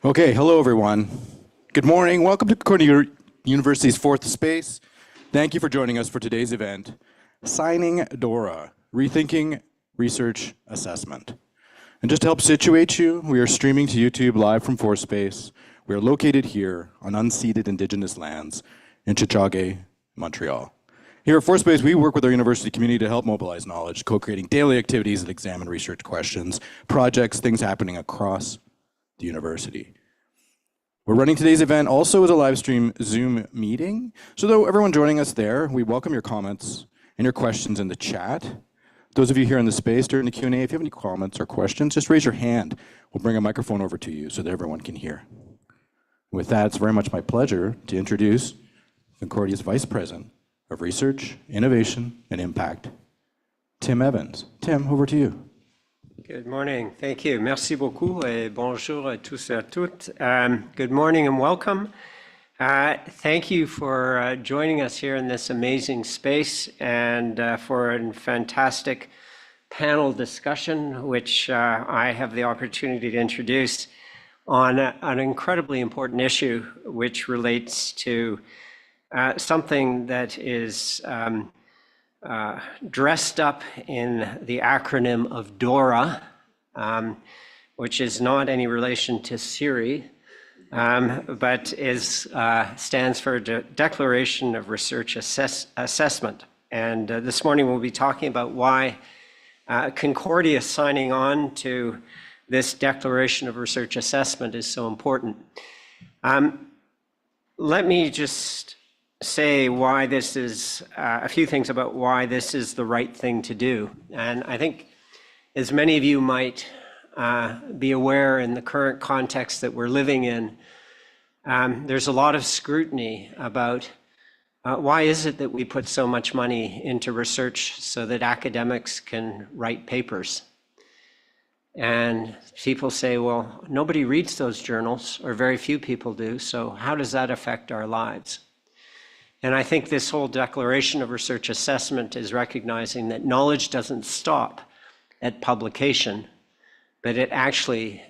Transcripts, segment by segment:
Okay, hello everyone. Good morning. Welcome to Concordia University's fourth space. Thank you for joining us for today's event, Signing DORA, Rethinking Research Assessment. And just to help situate you, we are streaming to YouTube live from fourth space. We are located here on unceded Indigenous lands in Tiohtià:ke, Montreal. Here at fourth space, we work with our university community to help mobilize knowledge, co-creating daily activities that examine research questions, projects, things happening across the university. We're running today's event also as a live stream Zoom meeting. So though everyone joining us there, we welcome your comments and your questions in the chat. Those of you here in the space during the Q&A, if you have any comments or questions, just raise your hand. We'll bring a microphone over to you so that everyone can hear. With that, it's very much my pleasure to introduce Concordia's Vice President of Research, Innovation, and Impact, Tim Evans. Tim, over to you. Good morning. Thank you. Merci beaucoup et bonjour à tous et à toutes. Good morning and welcome. Thank you for joining us here in this amazing space and for a fantastic panel discussion, which I have the opportunity to introduce on an incredibly important issue, which relates to something that is dressed up in the acronym of DORA, which is not any relation to Siri, but stands for Declaration of Research Assessment. And this morning we'll be talking about why Concordia signing on to this Declaration of Research Assessment is so important. Let me just say why this is, a few things about why this is the right thing to do. And I think, as many of you might be aware in the current context that we're living in, there's a lot of scrutiny about why is it that we put so much money into research so that academics can write papers? And people say, well, nobody reads those journals, or very few people do, so how does that affect our lives? And I think this whole Declaration of Research Assessment is recognizing that knowledge doesn't stop at publication, but it actually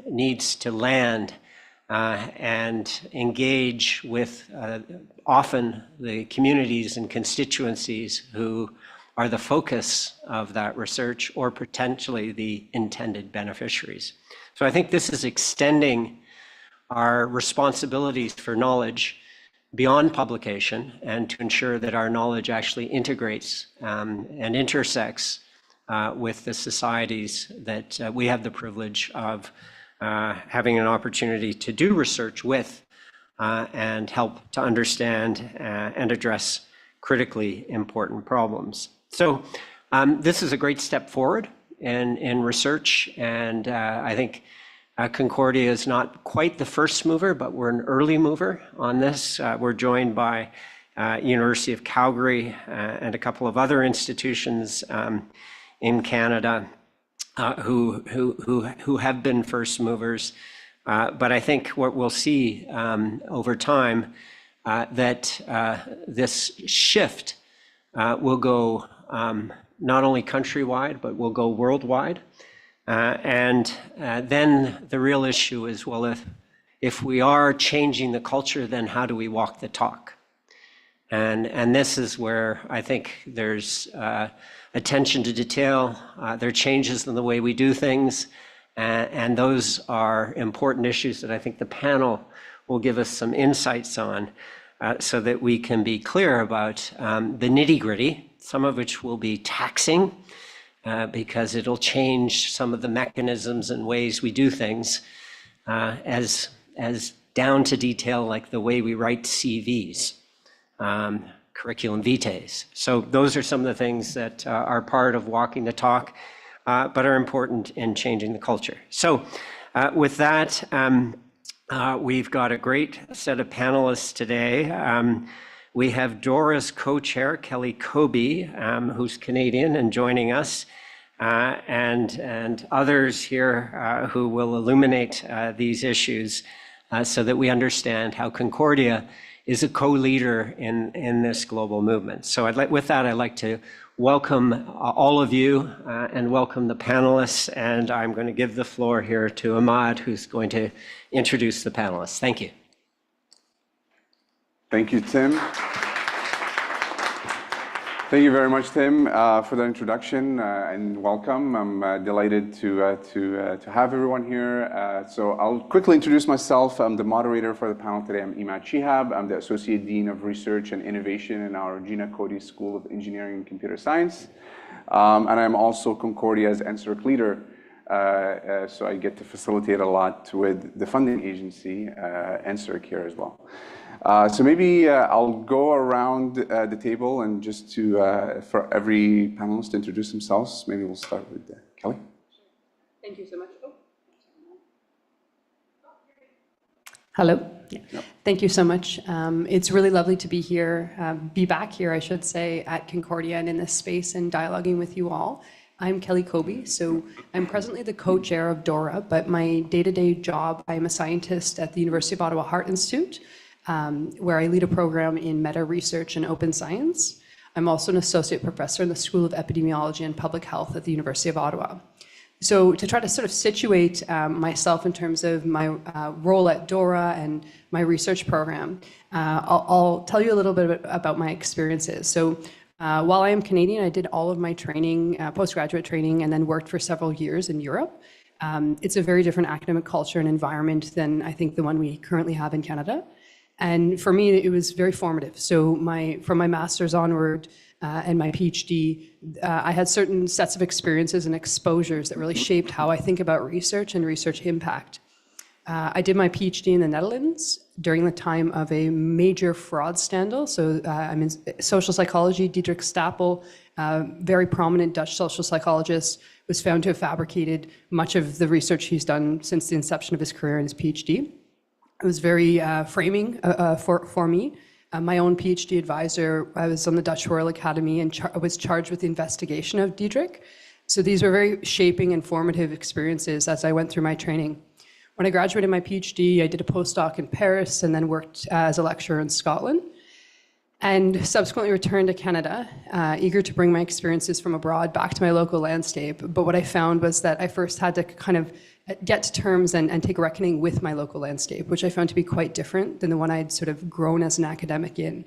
needs to land and engage with often the communities and constituencies who are the focus of that research or potentially the intended beneficiaries. So I think this is extending our responsibilities for knowledge beyond publication and to ensure that our knowledge actually integrates and intersects with the societies that we have the privilege of having an opportunity to do research with and help to understand and address critically important problems. So this is a great step forward in research, and I think Concordia is not quite the first mover, but we're an early mover on this. We're joined by University of Calgary and a couple of other institutions in Canada who have been first movers. But I think what we'll see over time that this shift will go not only countrywide, but will go worldwide. And then the real issue is, well, if we are changing the culture, then how do we walk the talk? And this is where I think there's attention to detail. There are changes in the way we do things. And those are important issues that I think the panel will give us some insights on so that we can be clear about the nitty-gritty, some of which will be taxing, because it'll change some of the mechanisms and ways we do things as down to detail, like the way we write CVs, curriculum vitae. So those are some of the things that are part of walking the talk, but are important in changing the culture. So with that, we've got a great set of panelists today. We have DORA's co-chair, Kelly Coby, who's Canadian and joining us, and others here who will illuminate these issues so that we understand how Concordia is a co-leader in this global movement. So with that, I'd like to welcome all of you and welcome the panelists. And I'm going to give the floor here to Emad, who's going to introduce the panelists. Thank you. Thank you, Tim. Thank you very much, Tim, for the introduction and welcome. I'm delighted to have everyone here. So I'll quickly introduce myself. I'm the moderator for the panel today. I'm Emad Shihabas. I'm the Associate Dean of Research and Innovation in our Gina Coady School of Engineering and Computer Science. And I'm also Concordia's NSERC leader. So I get to facilitate a lot with the funding agency, NSERC, here as well. So maybe I'll go around the table and just for every panelist to introduce themselves. Maybe we'll start with Kelly. Thank you so much. Hello. Yeah. Yep. Thank you so much. It's really lovely to be here, be back here, I should say, at Concordia and in this space and dialoguing with you all. I'm Kelly Coby, so I'm presently the co-chair of DORA, but my day-to-day job, I'm a scientist at the University of Ottawa Heart Institute, where I lead a program in meta research and open science. I'm also an associate professor in the School of Epidemiology and Public Health at the University of Ottawa. So to try to sort of situate myself in terms of my role at DORA and my research program, I'll tell you a little bit about my experiences. So while I am Canadian, I did all of my training, postgraduate training, and then worked for several years in Europe. It's a very different academic culture and environment than I think the one we currently have in Canada. And for me, it was very formative. So from my master's onward and my PhD, I had certain sets of experiences and exposures that really shaped how I think about research and research impact. I did my PhD in the Netherlands during the time of a major fraud scandal. So I'm in social psychology. Diederik Stapel, very prominent Dutch social psychologist, was found to have fabricated much of the research he's done since the inception of his career in his PhD. It was very framing for me. My own PhD advisor, I was on the Dutch Royal Academy and was charged with the investigation of Diederik. So these were very shaping and formative experiences as I went through my training. When I graduated my PhD, I did a postdoc in Paris and then worked as a lecturer in Scotland, and subsequently returned to Canada, eager to bring my experiences from abroad back to my local landscape. But what I found was that I first had to kind of get to terms and take reckoning with my local landscape, which I found to be quite different than the one I'd sort of grown as an academic in.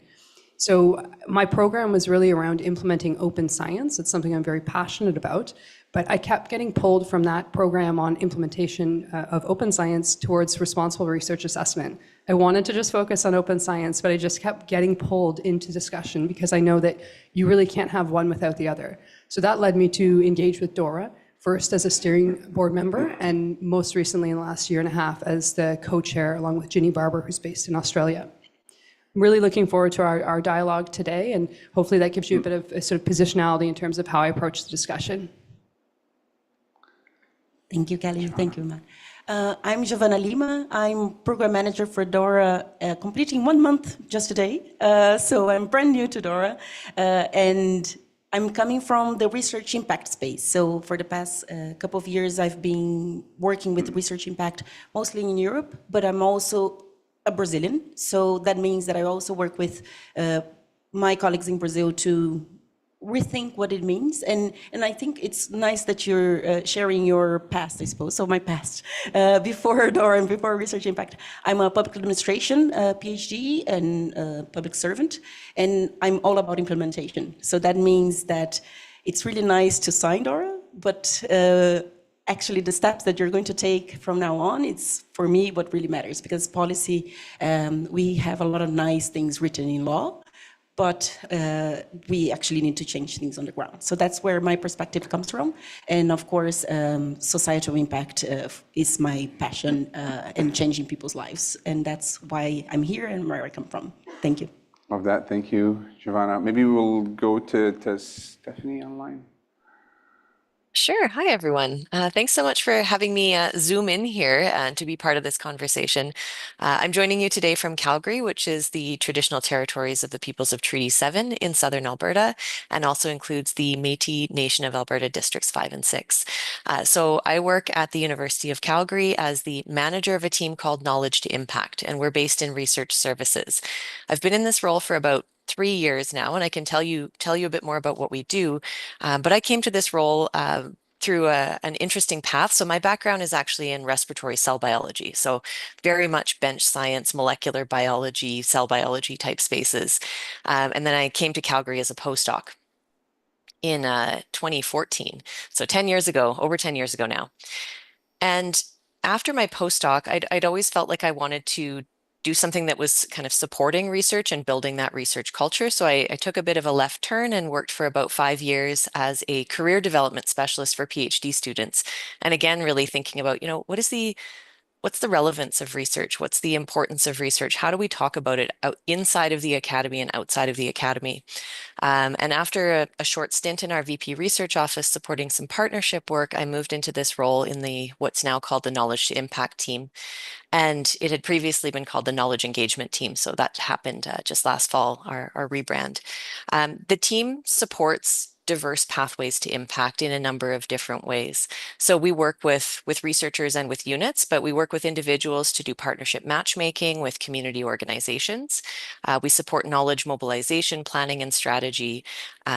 So my program was really around implementing open science. It's something I'm very passionate about, but I kept getting pulled from that program on implementation of open science towards responsible research assessment. I wanted to just focus on open science, but I just kept getting pulled into discussion because I know that you really can't have one without the other. So that led me to engage with DORA, first as a steering board member, and most recently in the last year and a half as the co-chair, along with Ginny Barber, who's based in Australia. I'm really looking forward to our dialogue today, and hopefully that gives you a bit of a sort of positionality in terms of how I approach the discussion. Thank you, Kelly. Thank you, Matt. I'm Giovanna Lima. I'm program manager for DORA, completing 1 month just today. So I'm brand new to DORA, and I'm coming from the research impact space. So for the past couple of years, I've been working with research impact, mostly in Europe, but I'm also a Brazilian. So that means that I also work with my colleagues in Brazil to rethink what it means. And I think it's nice that you're sharing your past, I suppose. So my past, before DORA and before research impact, I'm a public administration PhD and public servant, and I'm all about implementation. So that means that it's really nice to sign DORA, but actually the steps that you're going to take from now on, it's for me what really matters, because policy, we have a lot of nice things written in law, but we actually need to change things on the ground. So that's where my perspective comes from. And of course, societal impact is my passion in changing people's lives. And that's why I'm here and where I come from. Thank you. Love that. Thank you, Giovanna. Maybe we'll go to Stephanie online. Sure. Hi, everyone. Thanks so much for having me Zoom in here to be part of this conversation. I'm joining you today from Calgary, which is the traditional territories of the peoples of Treaty 7 in southern Alberta, and also includes the Métis Nation of Alberta Districts 5 and 6. So I work at the University of Calgary as the manager of a team called Knowledge to Impact, and we're based in research services. I've been in this role for about 3 years now, and I can tell you a bit more about what we do. But I came to this role through an interesting path. So my background is actually in respiratory cell biology. So very much bench science, molecular biology, cell biology type spaces. And then I came to Calgary as a postdoc in 2014. So 10 years ago, over 10 years ago now. And after my postdoc, I'd always felt like I wanted to do something that was kind of supporting research and building that research culture. So I took a bit of a left turn and worked for about 5 years as a career development specialist for PhD students. And again, really thinking about, what's the relevance of research? What's the importance of research? How do we talk about it inside of the academy and outside of the academy? And after a short stint in our VP research office supporting some partnership work, I moved into this role in the what's now called the Knowledge to Impact team. And it had previously been called the Knowledge Engagement team. So that happened just last fall, our rebrand. The team supports diverse pathways to impact in a number of different ways. So we work with researchers and with units, but we work with individuals to do partnership matchmaking with community organizations. We support knowledge mobilization, planning, and strategy.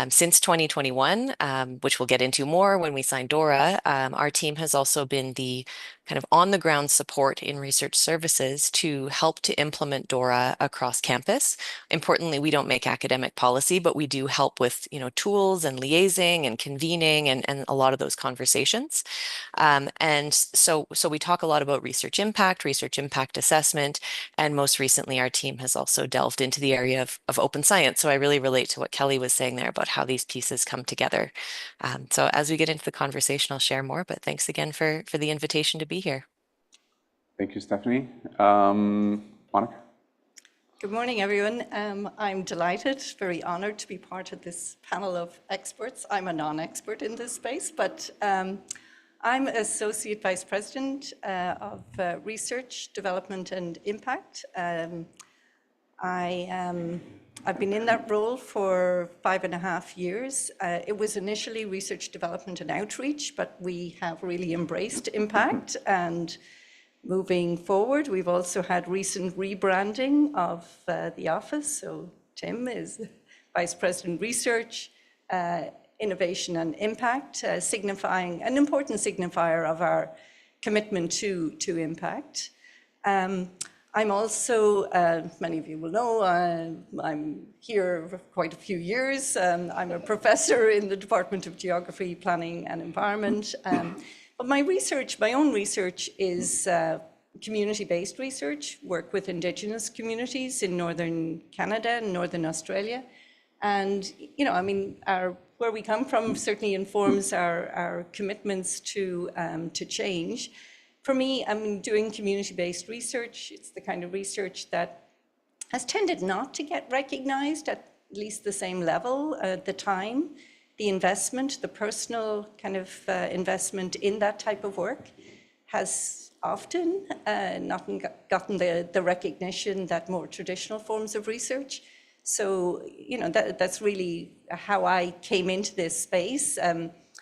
Since 2021, which we'll get into more when we sign DORA, our team has also been the kind of on-the-ground support in research services to help to implement DORA across campus. Importantly, we don't make academic policy, but we do help with tools and liaising and convening and a lot of those conversations. And so we talk a lot about research impact assessment, and most recently our team has also delved into the area of open science. So I really relate to what Kelly was saying there about how these pieces come together. So as we get into the conversation, I'll share more, but thanks again for the invitation to be here. Thank you, Stephanie. Monica? Good morning, everyone. I'm delighted, very honored to be part of this panel of experts. I'm a non-expert in this space, but I'm Associate Vice President of Research, Development and Impact. I've been in that role for 5.5 years. It was initially research, development and outreach, but we have really embraced impact. And moving forward, we've also had recent rebranding of the office. So Tim is Vice President Research, Innovation and Impact, signifying an important signifier of our commitment to impact. I'm also, many of you will know, I'm here for quite a few years. I'm a professor in the Department of Geography, Planning and Environment. But my own research is community-based research, work with Indigenous communities in Northern Canada and Northern Australia. And, where we come from certainly informs our commitments to change. For me, I'm doing community-based research. It's the kind of research that has tended not to get recognized at least the same level at the time. The investment, the personal kind of investment in that type of work has often not gotten the recognition that more traditional forms of research. So, that's really how I came into this space.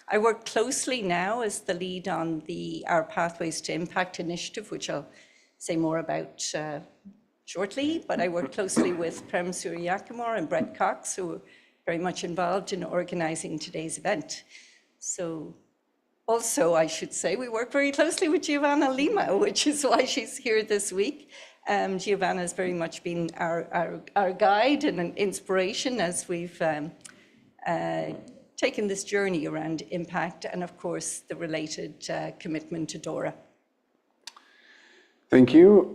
I work closely now as the lead on our Pathways to Impact initiative, which I'll say more about shortly, but I work closely with Prem Suryakumar and Brett Cox, who are very much involved in organizing today's event. So also, I should say, we work very closely with Giovanna Lima, which is why she's here this week. Giovanna has very much been our guide and an inspiration as we've taken this journey around impact and, of course, the related commitment to DORA. Thank you.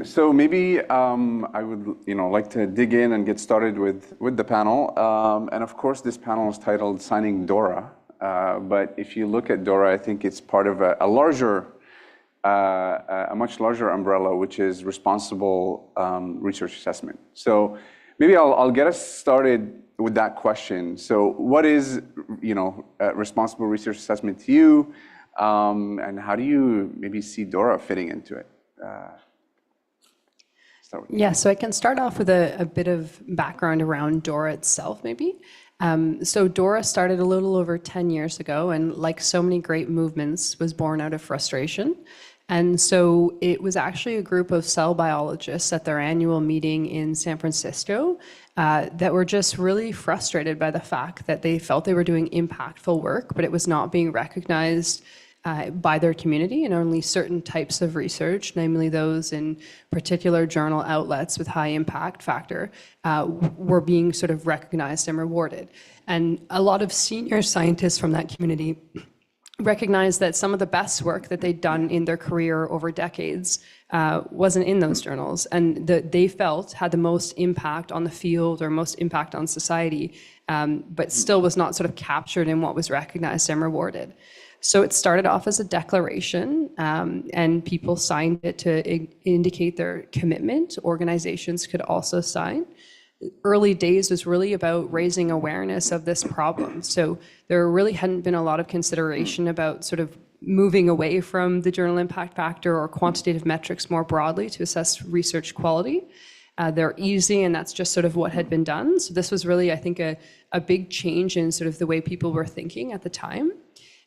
So maybe I would like to dig in and get started with the panel. And of course, this panel is titled Signing DORA. But if you look at DORA, I think it's part of a much larger umbrella, which is responsible research assessment. So maybe I'll get us started with that question. So what is, responsible research assessment to you? And how do you maybe see DORA fitting into it? Yeah, so I can start off with a bit of background around DORA itself, maybe. So DORA started a little over 10 years ago, and like so many great movements, was born out of frustration. And so it was actually a group of cell biologists at their annual meeting in San Francisco that were just really frustrated by the fact that they felt they were doing impactful work, but it was not being recognized by their community, and only certain types of research, namely those in particular journal outlets with high impact factor, were being sort of recognized and rewarded. And a lot of senior scientists from that community recognized that some of the best work that they'd done in their career over decades wasn't in those journals, and that they felt had the most impact on the field or most impact on society, but still was not sort of captured in what was recognized and rewarded. So it started off as a declaration, and people signed it to indicate their commitment. Organizations could also sign. Early days was really about raising awareness of this problem. So there really hadn't been a lot of consideration about sort of moving away from the journal impact factor or quantitative metrics more broadly to assess research quality. They're easy, and that's just sort of what had been done. So this was really, I think, a big change in sort of the way people were thinking at the time.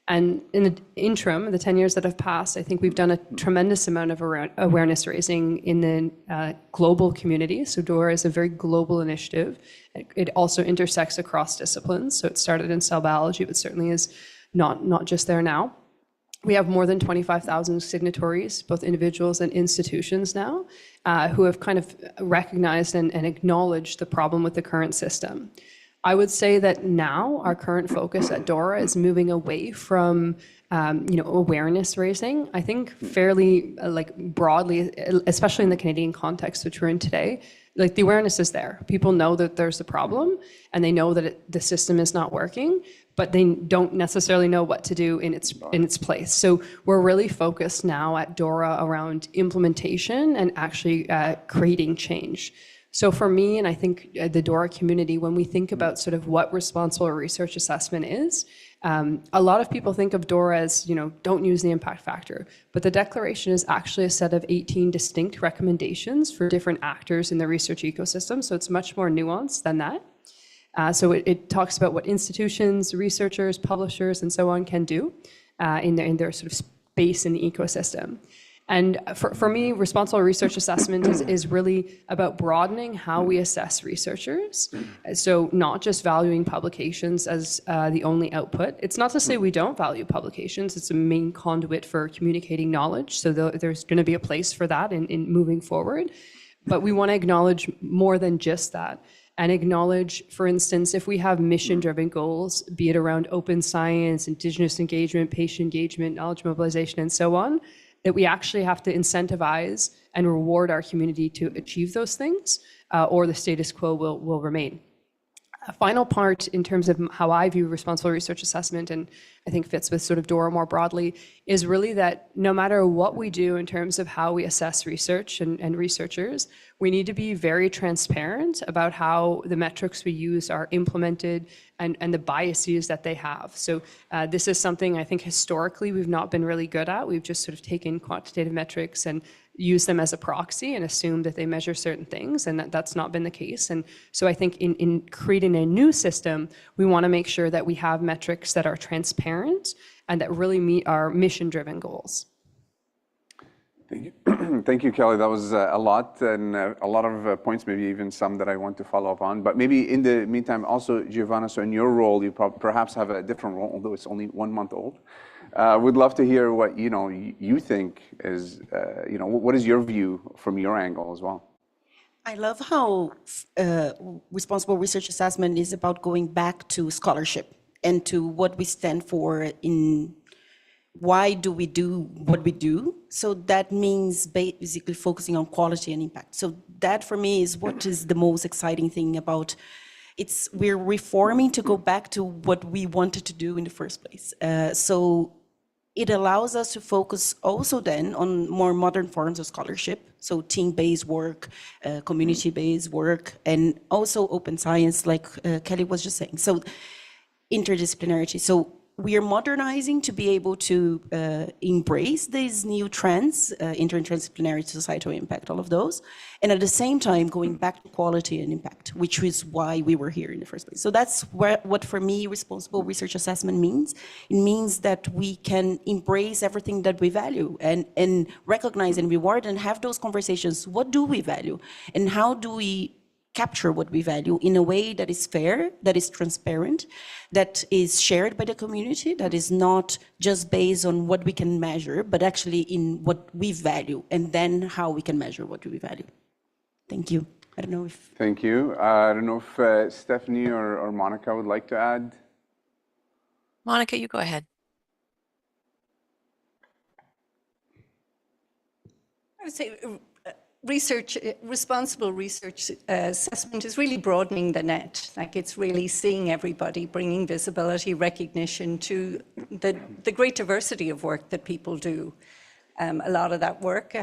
And in the interim, the 10 years that have passed, I think we've done a tremendous amount of awareness raising in the global community. So DORA is a very global initiative. It also intersects across disciplines. So it started in cell biology, but certainly is not just there now. We have more than 25,000 signatories, both individuals and institutions now, who have kind of recognized and acknowledged the problem with the current system. I would say that now our current focus at DORA is moving away from awareness raising. I think fairly broadly, especially in the Canadian context, which we're in today, like the awareness is there. People know that there's a problem, and they know that the system is not working, but they don't necessarily know what to do in its place. So we're really focused now at DORA around implementation and actually creating change. So for me, and I think the DORA community, when we think about sort of what responsible research assessment is, a lot of people think of DORA as, don't use the impact factor. But the declaration is actually a set of 18 distinct recommendations for different actors in the research ecosystem. So it's much more nuanced than that. So it talks about what institutions, researchers, publishers, and so on can do in their sort of space in the ecosystem. And for me, responsible research assessment is really about broadening how we assess researchers. So not just valuing publications as the only output. It's not to say we don't value publications. It's a main conduit for communicating knowledge. So there's going to be a place for that in moving forward. But we want to acknowledge more than just that. And acknowledge, for instance, if we have mission-driven goals, be it around open science, Indigenous engagement, patient engagement, knowledge mobilization, and so on, that we actually have to incentivize and reward our community to achieve those things, or the status quo will remain. A final part in terms of how I view responsible research assessment, and I think fits with sort of DORA more broadly, is really that no matter what we do in terms of how we assess research and researchers, we need to be very transparent about how the metrics we use are implemented and the biases that they have. So this is something I think historically we've not been really good at. We've just sort of taken quantitative metrics and use them as a proxy and assume that they measure certain things, and that's not been the case. And so I think in creating a new system, we want to make sure that we have metrics that are transparent and that really meet our mission-driven goals. Thank you. Thank you, Kelly. That was a lot, and a lot of points, maybe even some that I want to follow up on. But maybe in the meantime, also, Giovanna, so in your role, you perhaps have a different role, although it's only 1 month old. We'd love to hear what you think is, what is your view from your angle as well? I love how responsible research assessment is about going back to scholarship and to what we stand for in why do we do what we do. So that means basically focusing on quality and impact. So that for me is what is the most exciting thing about we're reforming to go back to what we wanted to do in the first place. So it allows us to focus also then on more modern forms of scholarship, so team-based work, community-based work, and also open science, like Kelly was just saying. So interdisciplinarity. So we are modernizing to be able to embrace these new trends, interdisciplinarity, societal impact, all of those, and at the same time going back to quality and impact, which is why we were here in the first place. So that's what for me responsible research assessment means. It means that we can embrace everything that we value and recognize and reward and have those conversations. What do we value, and how do we capture what we value in a way that is fair, that is transparent, that is shared by the community, that is not just based on what we can measure, but actually in what we value, and then how we can measure what we value. Thank you. I don't know if... Thank you. I don't know if Stephanie or Monica would like to add. Monica, you go ahead. I would say responsible research assessment is really broadening the net. Like, it's really seeing everybody, bringing visibility, recognition to the great diversity of work that people do. A lot of that work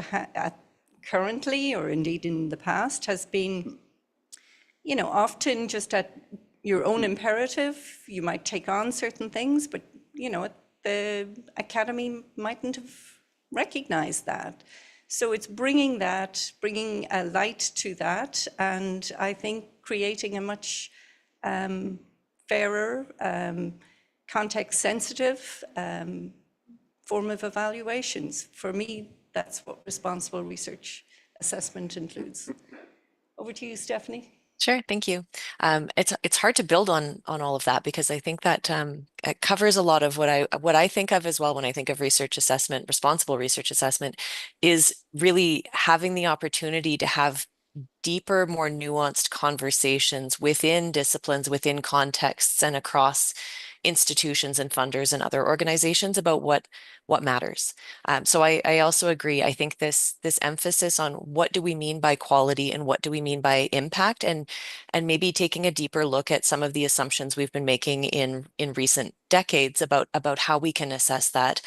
currently, or indeed in the past, has been, often just at your own imperative. You might take on certain things, but, the academy mightn't have recognized that. So it's bringing a light to that, and I think creating a much fairer, context-sensitive form of evaluations. For me, that's what responsible research assessment includes. Over to you, Stephanie. Sure, thank you. It's hard to build on all of that, because I think that it covers a lot of what I think of as well when I think of research assessment. Responsible research assessment is really having the opportunity to have deeper, more nuanced conversations within disciplines, within contexts, and across institutions and funders and other organizations about what matters. So I also agree. I think this emphasis on what do we mean by quality and what do we mean by impact, and maybe taking a deeper look at some of the assumptions we've been making in recent decades about how we can assess that.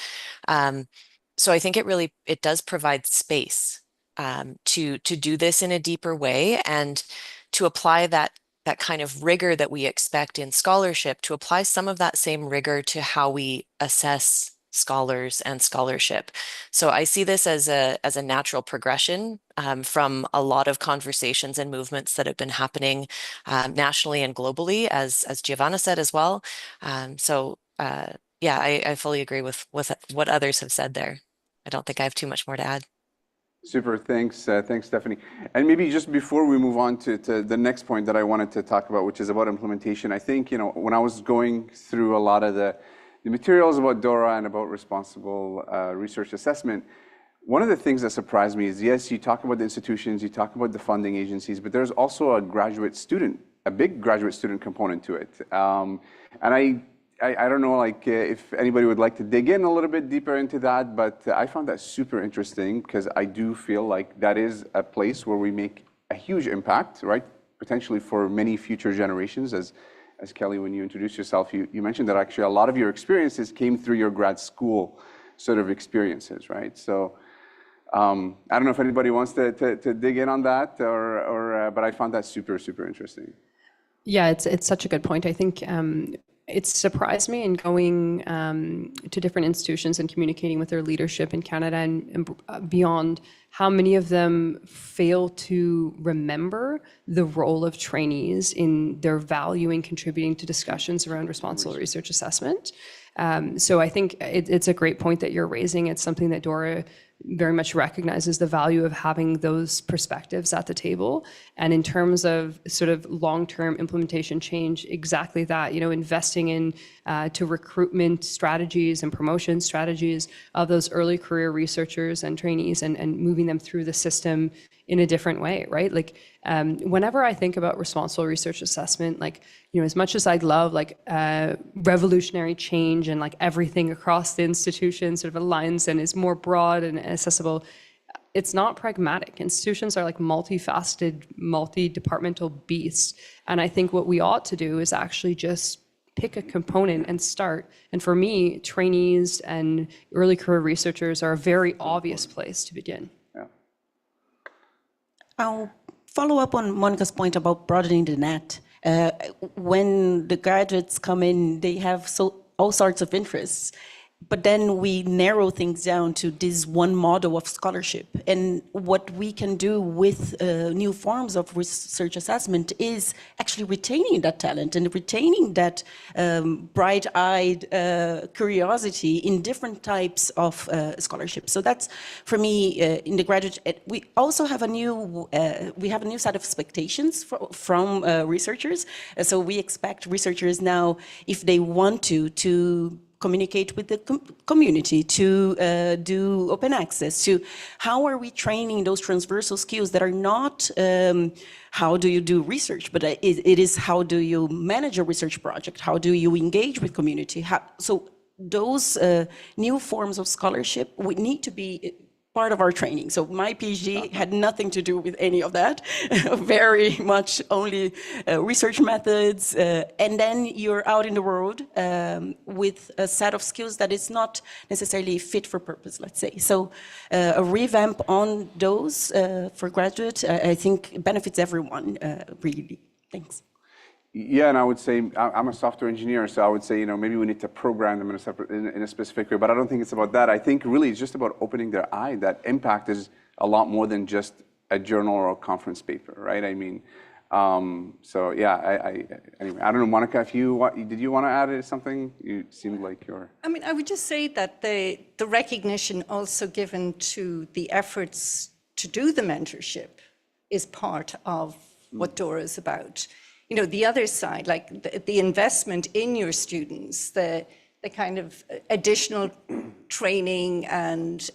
So I think it does provide space to do this in a deeper way, and to apply that kind of rigor that we expect in scholarship, to apply some of that same rigor to how we assess scholars and scholarship. So I see this as a natural progression from a lot of conversations and movements that have been happening nationally and globally, as Giovanna said as well. Yeah, I fully agree with what others have said there. I don't think I have too much more to add. Super, thanks, Stephanie. And maybe just before we move on to the next point that I wanted to talk about, which is about implementation, I think, when I was going through a lot of the materials about DORA and about responsible research assessment, one of the things that surprised me is, yes, you talk about the institutions, you talk about the funding agencies, but there's also a big graduate student component to it. And I don't know, if anybody would like to dig in a little bit deeper into that, but I found that super interesting, because I do feel like that is a place where we make a huge impact, right? Potentially for many future generations. As Kelly, when you introduced yourself, you mentioned that actually a lot of your experiences came through your grad school sort of experiences, right? So I don't know if anybody wants to dig in on that, but I found that super, super interesting. Yeah, it's such a good point. I think it's surprised me in going to different institutions and communicating with their leadership in Canada and beyond, how many of them fail to remember the role of trainees in their value in contributing to discussions around responsible research assessment. So I think it's a great point that you're raising. It's something that DORA very much recognizes, the value of having those perspectives at the table. And in terms of sort of long-term implementation change, exactly that, investing in to recruitment strategies and promotion strategies of those early career researchers and trainees, and moving them through the system in a different way, right? Whenever I think about responsible research assessment, as much as I'd love revolutionary change and everything across the institution sort of aligns and is more broad and accessible, it's not pragmatic. Institutions are multifaceted, multi-departmental beasts. And I think what we ought to do is actually just pick a component and start. And for me, trainees and early career researchers are a very obvious place to begin. Yeah. I'll follow up on Monica's point about broadening the net. When the graduates come in, they have all sorts of interests. But then we narrow things down to this one model of scholarship. And what we can do with new forms of research assessment is actually retaining that talent and retaining that bright-eyed curiosity in different types of scholarship. So that's, for me, in the graduate, we also have a new set of expectations from researchers. So we expect researchers now, if they want to communicate with the community, to do open access, to how are we training those transversal skills that are not how do you do research, but it is how do you manage a research project, how do you engage with community. So those new forms of scholarship would need to be part of our training. So my PhD had nothing to do with any of that, very much only research methods. And then you're out in the world with a set of skills that is not necessarily fit for purpose, let's say. So a revamp on those for graduate, I think benefits everyone, really. Thanks. Yeah, and I would say I'm a software engineer, so I would say maybe we need to program them in a specific way. But I don't think it's about that. I think really it's just about opening their eye. That impact is a lot more than just a journal or a conference paper, right? I mean, so yeah. Anyway, I don't know, Monica, if did you want to add something? You seemed like you're. I mean, I would just say that the recognition also given to the efforts to do the mentorship is part of what DORA is about. The other side, like the investment in your students, the kind of additional training and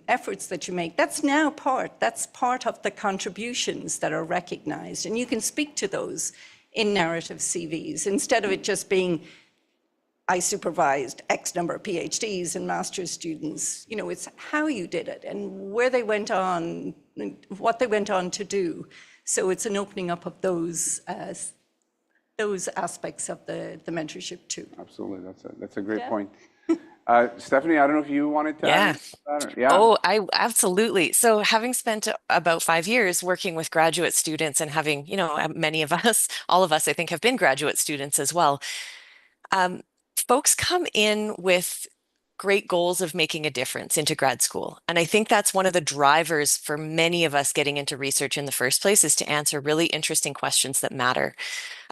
efforts that you make, that's part of the contributions that are recognized. And you can speak to those in narrative CVs instead of it just being, I supervised X number of PhDs and master's students. It's how you did it and where they went on, what they went on to do. So it's an opening up of those aspects of the mentorship too. Absolutely, that's a great point. Stephanie, I don't know if you wanted to add that. Yeah. Oh, I absolutely. So having spent about 5 years working with graduate students and having, many of us, all of us, I think, have been graduate students as well. Folks come in with great goals of making a difference into grad school. And I think that's one of the drivers for many of us getting into research in the first place, is to answer really interesting questions that matter.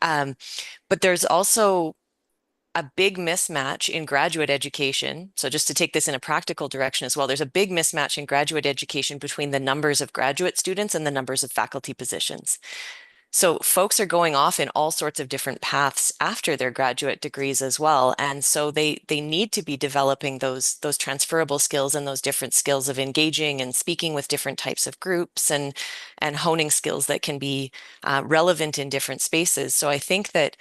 But there's also a big mismatch in graduate education. So just to take this in a practical direction as well, there's a big mismatch in graduate education between the numbers of graduate students and the numbers of faculty positions. So folks are going off in all sorts of different paths after their graduate degrees as well. And so they need to be developing those transferable skills and those different skills of engaging and speaking with different types of groups and honing skills that can be relevant in different spaces. So I think that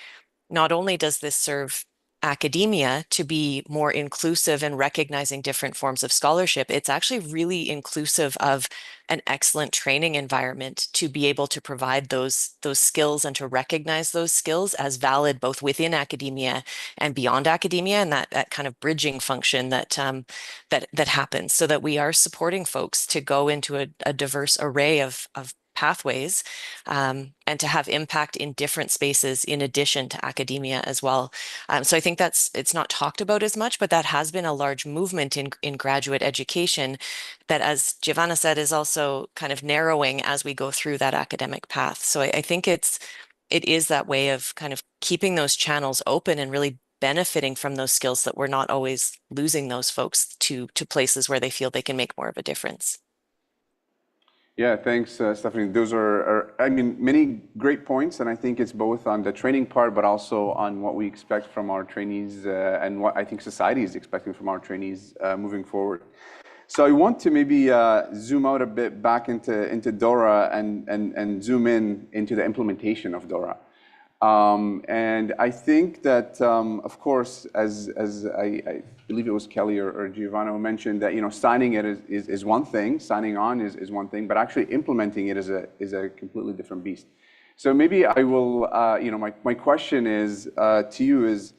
not only does this serve academia to be more inclusive and recognizing different forms of scholarship, it's actually really inclusive of an excellent training environment to be able to provide those skills and to recognize those skills as valid both within academia and beyond academia, and that kind of bridging function that happens, so that we are supporting folks to go into a diverse array of pathways and to have impact in different spaces in addition to academia as well. So I think it's not talked about as much, but that has been a large movement in graduate education that, as Giovanna said, is also kind of narrowing as we go through that academic path. So I think it is that way of kind of keeping those channels open and really benefiting from those skills, that we're not always losing those folks to places where they feel they can make more of a difference. Yeah, thanks, Stephanie. Those are, many great points, and I think it's both on the training part, but also on what we expect from our trainees and what I think society is expecting from our trainees moving forward. So I want to maybe zoom out a bit back into DORA and zoom into the implementation of DORA. And I think that, of course, as I believe it was Kelly or Giovanna who mentioned that, signing it is one thing, signing on is one thing, but actually implementing it is a completely different beast. So maybe I will, my question is to you is,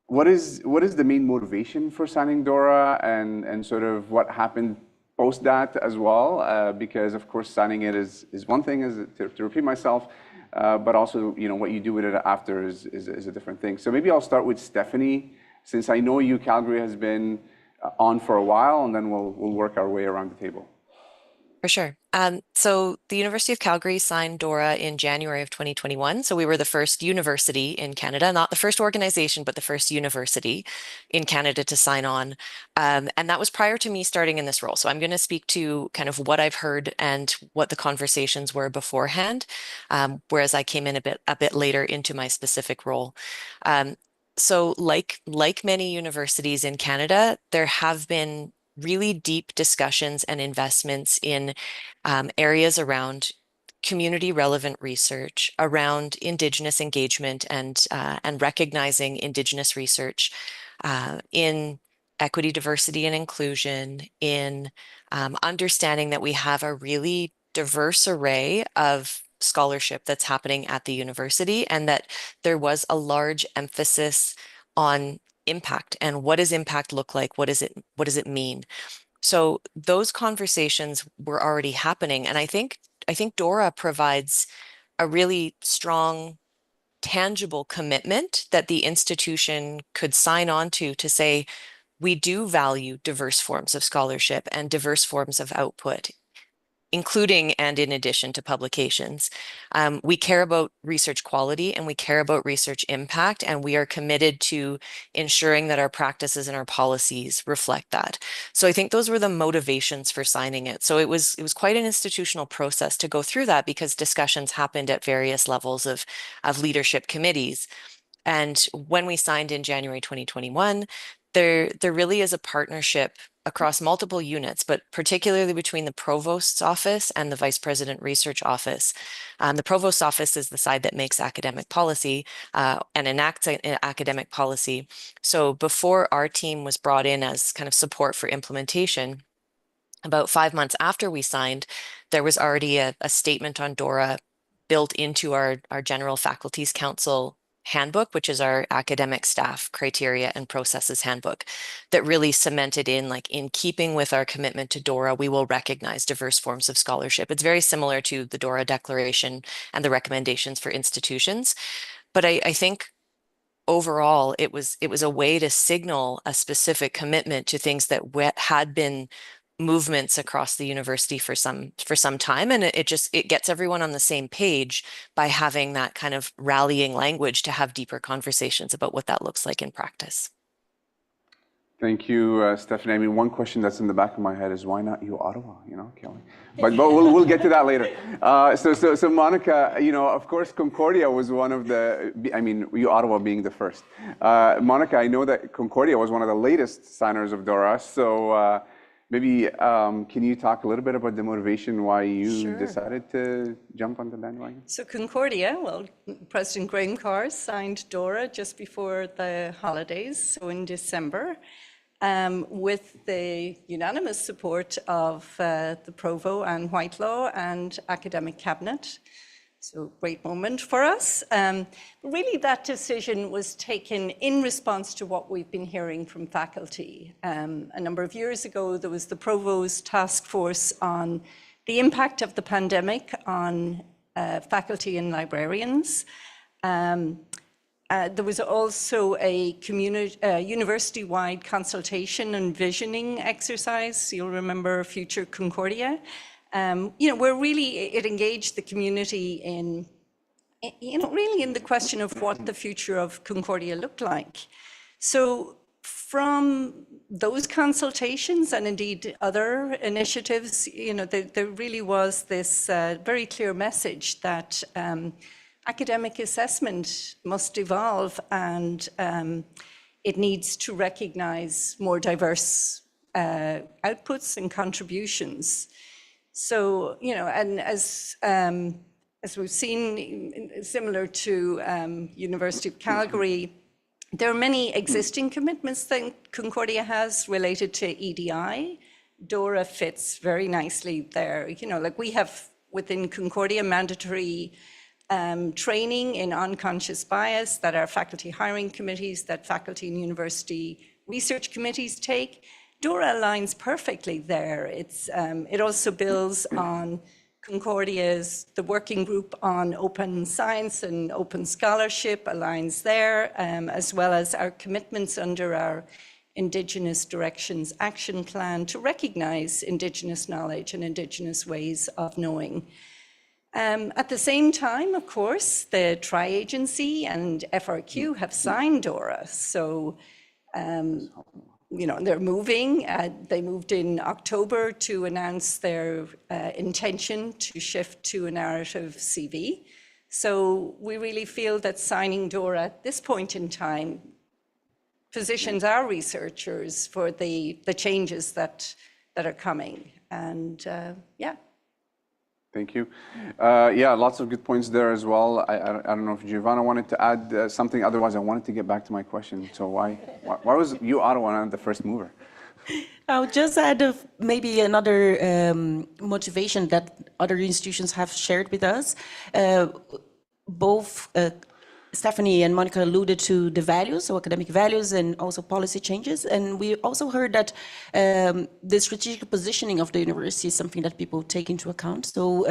what is the main motivation for signing DORA, and sort of what happened post that as well? Because of course signing it is one thing, to repeat myself, but also what you do with it after is a different thing. So maybe I'll start with Stephanie, since I know you, Calgary has been on for a while, and then we'll work our way around the table. For sure. So the University of Calgary signed DORA in January of 2021. So we were the first university in Canada, not the first organization, but the first university in Canada to sign on. And that was prior to me starting in this role. So I'm going to speak to kind of what I've heard and what the conversations were beforehand, whereas I came in a bit later into my specific role. So like many universities in Canada, there have been really deep discussions and investments in areas around community relevant research, around Indigenous engagement and recognizing Indigenous research, in equity, diversity, and inclusion, in understanding that we have a really diverse array of scholarship that's happening at the university, and that there was a large emphasis on impact and what does impact look like? What does it mean? So those conversations were already happening. And I think DORA provides a really strong, tangible commitment that the institution could sign on to say, we do value diverse forms of scholarship and diverse forms of output, including and in addition to publications. We care about research quality and we care about research impact, and we are committed to ensuring that our practices and our policies reflect that. So I think those were the motivations for signing it. So it was quite an institutional process to go through that, because discussions happened at various levels of leadership committees. And when we signed in January 2021, there really is a partnership across multiple units, but particularly between the Provost's office and the Vice President Research Office. The Provost's office is the side that makes academic policy and enacts academic policy. So before our team was brought in as kind of support for implementation, about 5 months after we signed, there was already a statement on DORA built into our General Faculties Council handbook, which is our academic staff criteria and processes handbook, that really cemented in, like, in keeping with our commitment to DORA, we will recognize diverse forms of scholarship. It's very similar to the DORA Declaration and the recommendations for institutions. But I think overall, it was a way to signal a specific commitment to things that had been movements across the university for some time, and it gets everyone on the same page by having that kind of rallying language to have deeper conversations about what that looks like in practice. Thank you, Stephanie. I mean, one question that's in the back of my head is, why not you, Ottawa? Kelly. But we'll get to that later. So Monica, of course, Concordia was one of the. I mean, you, Ottawa, being the first. Monica, I know that Concordia was one of the latest signers of DORA. So maybe can you talk a little bit about the motivation why you decided to jump on the bandwagon? So Concordia, well, President Graham Carr signed DORA just before the holidays, so in December, with the unanimous support of the Provo and Whitelaw and academic cabinet. So great moment for us. Really, that decision was taken in response to what we've been hearing from faculty. A number of years ago, there was the Provost Task Force on the impact of the pandemic on faculty and librarians. There was also a university-wide consultation and visioning exercise. You'll remember Future Concordia. Where really it engaged the community in, really in the question of what the future of Concordia looked like. So from those consultations and indeed other initiatives, there really was this very clear message that academic assessment must evolve, and it needs to recognize more diverse outputs and contributions. So, and as we've seen, similar to University of Calgary, there are many existing commitments that Concordia has related to EDI. DORA fits very nicely there. Like we have within Concordia mandatory training in unconscious bias that our faculty hiring committees, that faculty and university research committees take. DORA aligns perfectly there. It also builds on Concordia's, the working group on open science and open scholarship aligns there, as well as our commitments under our Indigenous Directions Action Plan to recognise Indigenous knowledge and Indigenous ways of knowing. At the same time, of course, the Tri-Agency and FRQ have signed DORA. So, they're moving. They moved in October to announce their intention to shift to a narrative CV. So we really feel that signing DORA at this point in time positions our researchers for the changes that are coming. And yeah. Thank you. Yeah, lots of good points there as well. I don't know if Giovanna wanted to add something. Otherwise, I wanted to get back to my question. So why was you Ottawa not the first mover? I'll just add maybe another motivation that other institutions have shared with us. Both Stephanie and Monica alluded to the values, so academic values and also policy changes. And we also heard that the strategic positioning of the university is something that people take into account. So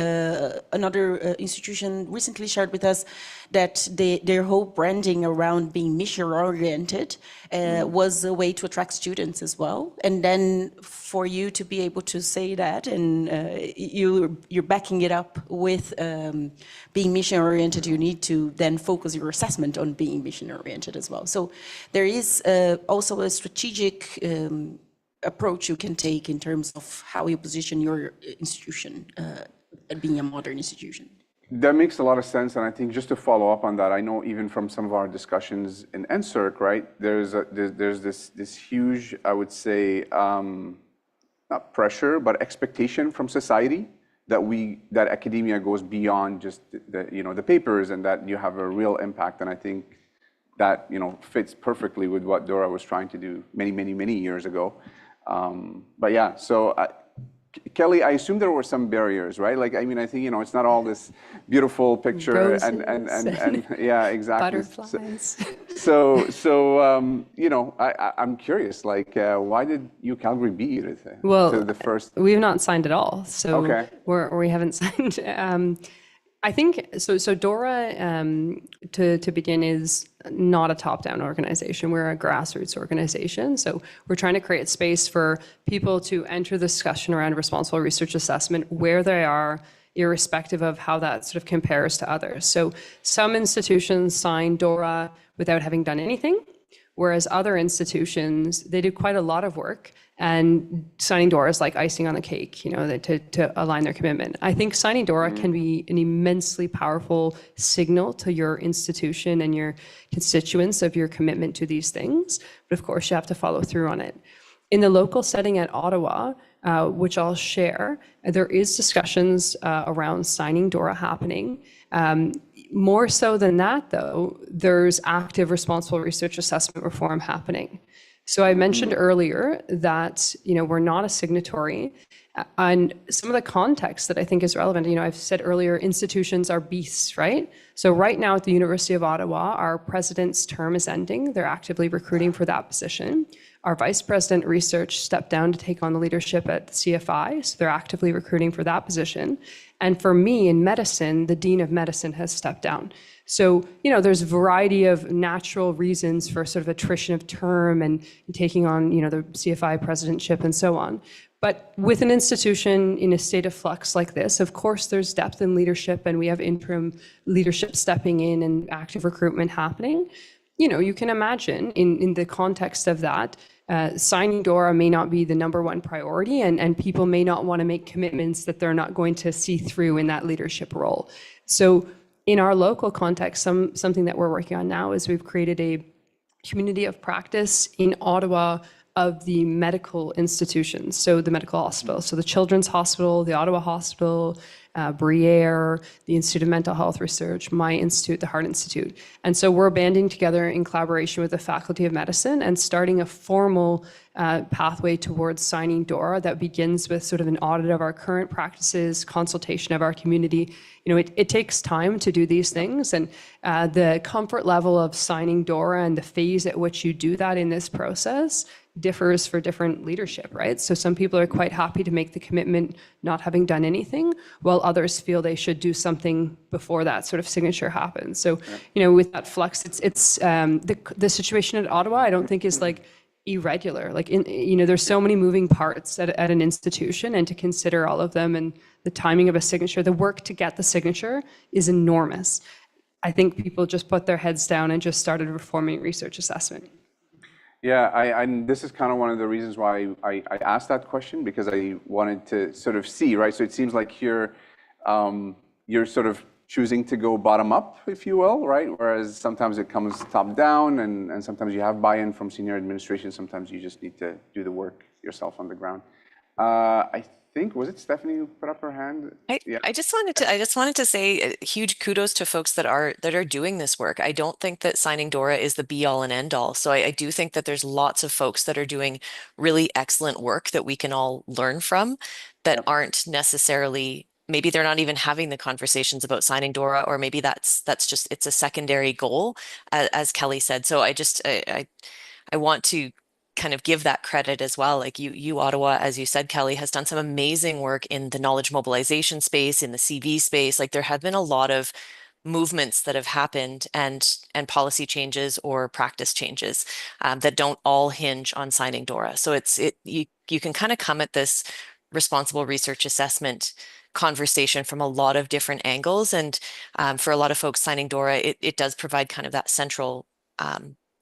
another institution recently shared with us that their whole branding around being mission-oriented was a way to attract students as well. And then for you to be able to say that and you're backing it up with being mission-oriented, you need to then focus your assessment on being mission-oriented as well. So there is also a strategic approach you can take in terms of how you position your institution being a modern institution. That makes a lot of sense, and I think just to follow up on that, I know even from some of our discussions in NSERC, right, there's this huge, I would say, not pressure, but expectation from society that academia goes beyond just the papers and that you have a real impact. And I think that fits perfectly with what DORA was trying to do many years ago. But yeah, so Kelly, I assume there were some barriers, right? Like, I mean, I think it's not all this beautiful picture Roses and yeah, exactly. Butterflies. I'm curious, like, why did UCalgary beat it? Well, the first? We've not signed at all, so okay. we haven't signed. I think so. DORA, to begin, is not a top-down organization. We're a grassroots organization. So we're trying to create space for people to enter the discussion around responsible research assessment where they are, irrespective of how that sort of compares to others. So some institutions sign DORA without having done anything, whereas other institutions, they do quite a lot of work, and signing DORA is like icing on the cake, to align their commitment. I think signing DORA can be an immensely powerful signal to your institution and your constituents of your commitment to these things, but of course you have to follow through on it. In the local setting at Ottawa, which I'll share, there is discussions around signing DORA happening. More so than that, though, there's active responsible research assessment reform happening. So I mentioned earlier that we're not a signatory, and some of the context that I think is relevant. I've said earlier, institutions are beasts, right? So right now at the University of Ottawa, our president's term is ending. They're actively recruiting for that position. Our vice president research stepped down to take on the leadership at CFI, so they're actively recruiting for that position. And for me in medicine, the dean of medicine has stepped down. So, there's a variety of natural reasons for sort of attrition of term and taking on, the CFI presidentship and so on. But with an institution in a state of flux like this, of course, there's depth in leadership, and we have interim leadership stepping in and active recruitment happening. You can imagine in the context of that, signing DORA may not be the number one priority, and people may not want to make commitments that they're not going to see through in that leadership role. So in our local context, something that we're working on now is we've created a community of practice in Ottawa of the medical institutions, so the medical hospitals, so the Children's Hospital, the Ottawa Hospital, Briere, the Institute of Mental Health Research, my institute, the Heart Institute. And so we're banding together in collaboration with the Faculty of Medicine and starting a formal pathway towards signing DORA that begins with sort of an audit of our current practices, consultation of our community. You know, it takes time to do these things, and the comfort level of signing DORA and the phase at which you do that in this process differs for different leadership, right? So some people are quite happy to make the commitment not having done anything, while others feel they should do something before that sort of signature happens. So, you know, with that flux, it's the situation at Ottawa, I don't think is like irregular. Like, you know, there's so many moving parts at an institution, and to consider all of them and the timing of a signature, the work to get the signature is enormous. I think people just put their heads down and just started reforming research assessment. Yeah, this is kind of one of the reasons why I asked that question, because I wanted to sort of see, right? So it seems like you're sort of choosing to go bottom up, if you will, right? Whereas sometimes it comes top down, and sometimes you have buy-in from senior administration. Sometimes you just need to do the work yourself on the ground. I think, was it Stephanie who put up her hand? I just wanted to say huge kudos to folks that are doing this work. I don't think that signing DORA is the be all and end all. So I do think that there's lots of folks that are doing really excellent work that we can all learn from, that aren't necessarily, maybe they're not even having the conversations about signing DORA, or maybe that's just, it's a secondary goal, as Kelly said. So I want to kind of give that credit as well. Like you Ottawa, as you said, Kelly, has done some amazing work in the knowledge mobilization space, in the CV space. Like there have been a lot of movements that have happened, and policy changes or practice changes that don't all hinge on signing DORA. So you can kind of come at this responsible research assessment conversation from a lot of different angles. And for a lot of folks, signing DORA, it does provide kind of that central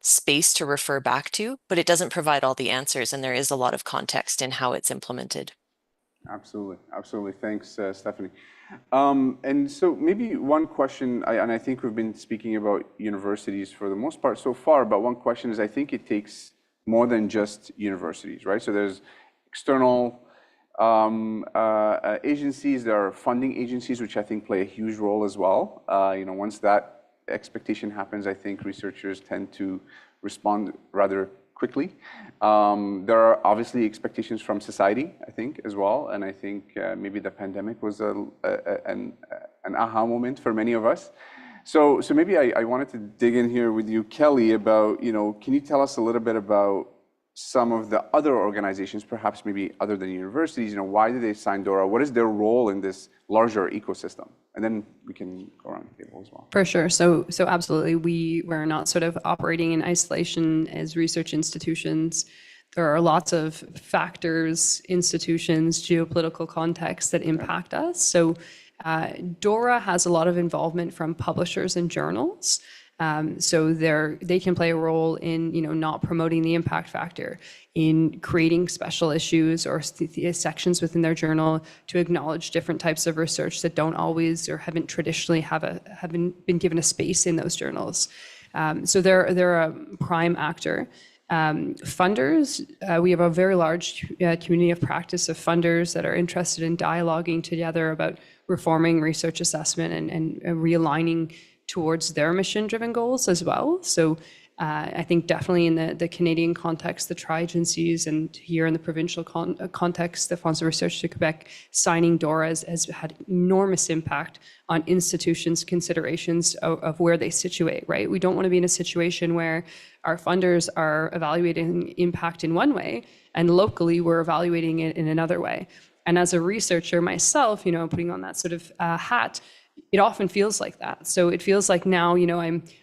space to refer back to, but it doesn't provide all the answers, and there is a lot of context in how it's implemented. Absolutely, absolutely. Thanks, Stephanie. And so maybe one question, and I think we've been speaking about universities for the most part so far, but one question is, I think it takes more than just universities, right? So there's external agencies, there are funding agencies, which I think play a huge role as well. You know, once that expectation happens, I think researchers tend to respond rather quickly. There are obviously expectations from society, I think, as well. And I think maybe the pandemic was an aha moment for many of us. So maybe I wanted to dig in here with you, Kelly, about, you know, can you tell us a little bit about some of the other organizations, perhaps maybe other than universities, you know, why did they sign DORA? What is their role in this larger ecosystem? And then we can go around the table as well. For sure. So absolutely, we're not sort of operating in isolation as research institutions. There are lots of factors, institutions, geopolitical contexts that impact us. So DORA has a lot of involvement from publishers and journals. So they can play a role in, you know, not promoting the impact factor, in creating special issues or sections within their journal to acknowledge different types of research that don't always or haven't traditionally been given a space in those journals. So they're a prime actor. Funders, we have a very large community of practice of funders that are interested in dialoguing together about reforming research assessment and realigning towards their mission-driven goals as well. So I think definitely in the Canadian context, the tri-agencies, and here in the provincial context, the Fonds of Research to Quebec, signing DORA has had enormous impact on institutions' considerations of where they situate, right? We don't want to be in a situation where our funders are evaluating impact in one way, and locally we're evaluating it in another way. And as a researcher myself, you know, putting on that sort of hat, it often feels like that. So it feels like now, you know,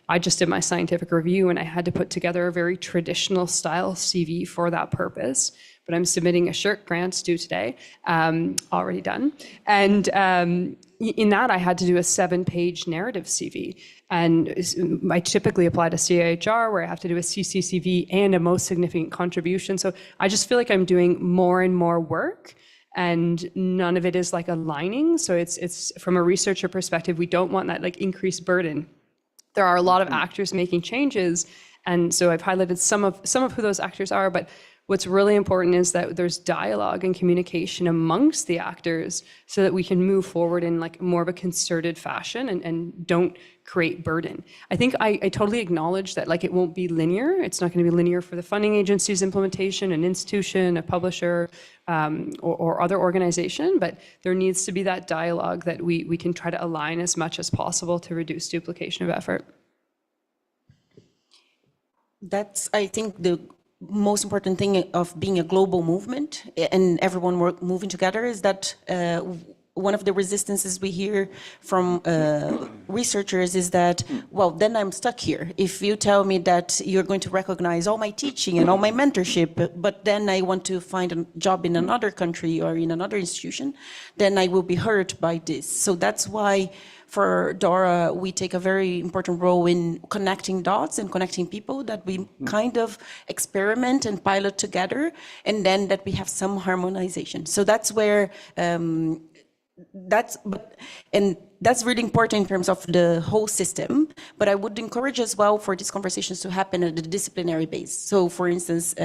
I just did my scientific review and I had to put together a very traditional style CV for that purpose, but I'm submitting a SSHRC grant due today, already done. And in that I had to do a 7-page narrative CV. And I typically apply to CIHR where I have to do a CCCV and a most significant contribution. So I just feel like I'm doing more and more work, and none of it is like aligning. So it's from a researcher perspective, we don't want that like increased burden. There are a lot of actors making changes, and so I've highlighted some of who those actors are, but What's really important is that there's dialogue and communication amongst the actors so that we can move forward in like more of a concerted fashion and don't create burden. I think I totally acknowledge that like it won't be linear. It's not going to be linear for the funding agency's implementation, an institution, a publisher, or other organization, but there needs to be that dialogue that we can try to align as much as possible to reduce duplication of effort. That's, I think, the most important thing of being a global movement and everyone moving together is that one of the resistances we hear from researchers is that, well, then I'm stuck here. If you tell me that you're going to recognize all my teaching and all my mentorship, but then I want to find a job in another country or in another institution, then I will be hurt by this. So that's why for DORA, we take a very important role in connecting dots and connecting people, that we kind of experiment and pilot together, and then that we have some harmonization. So that's where, that's really important in terms of the whole system, but I would encourage as well for these conversations to happen at the disciplinary base. So for instance,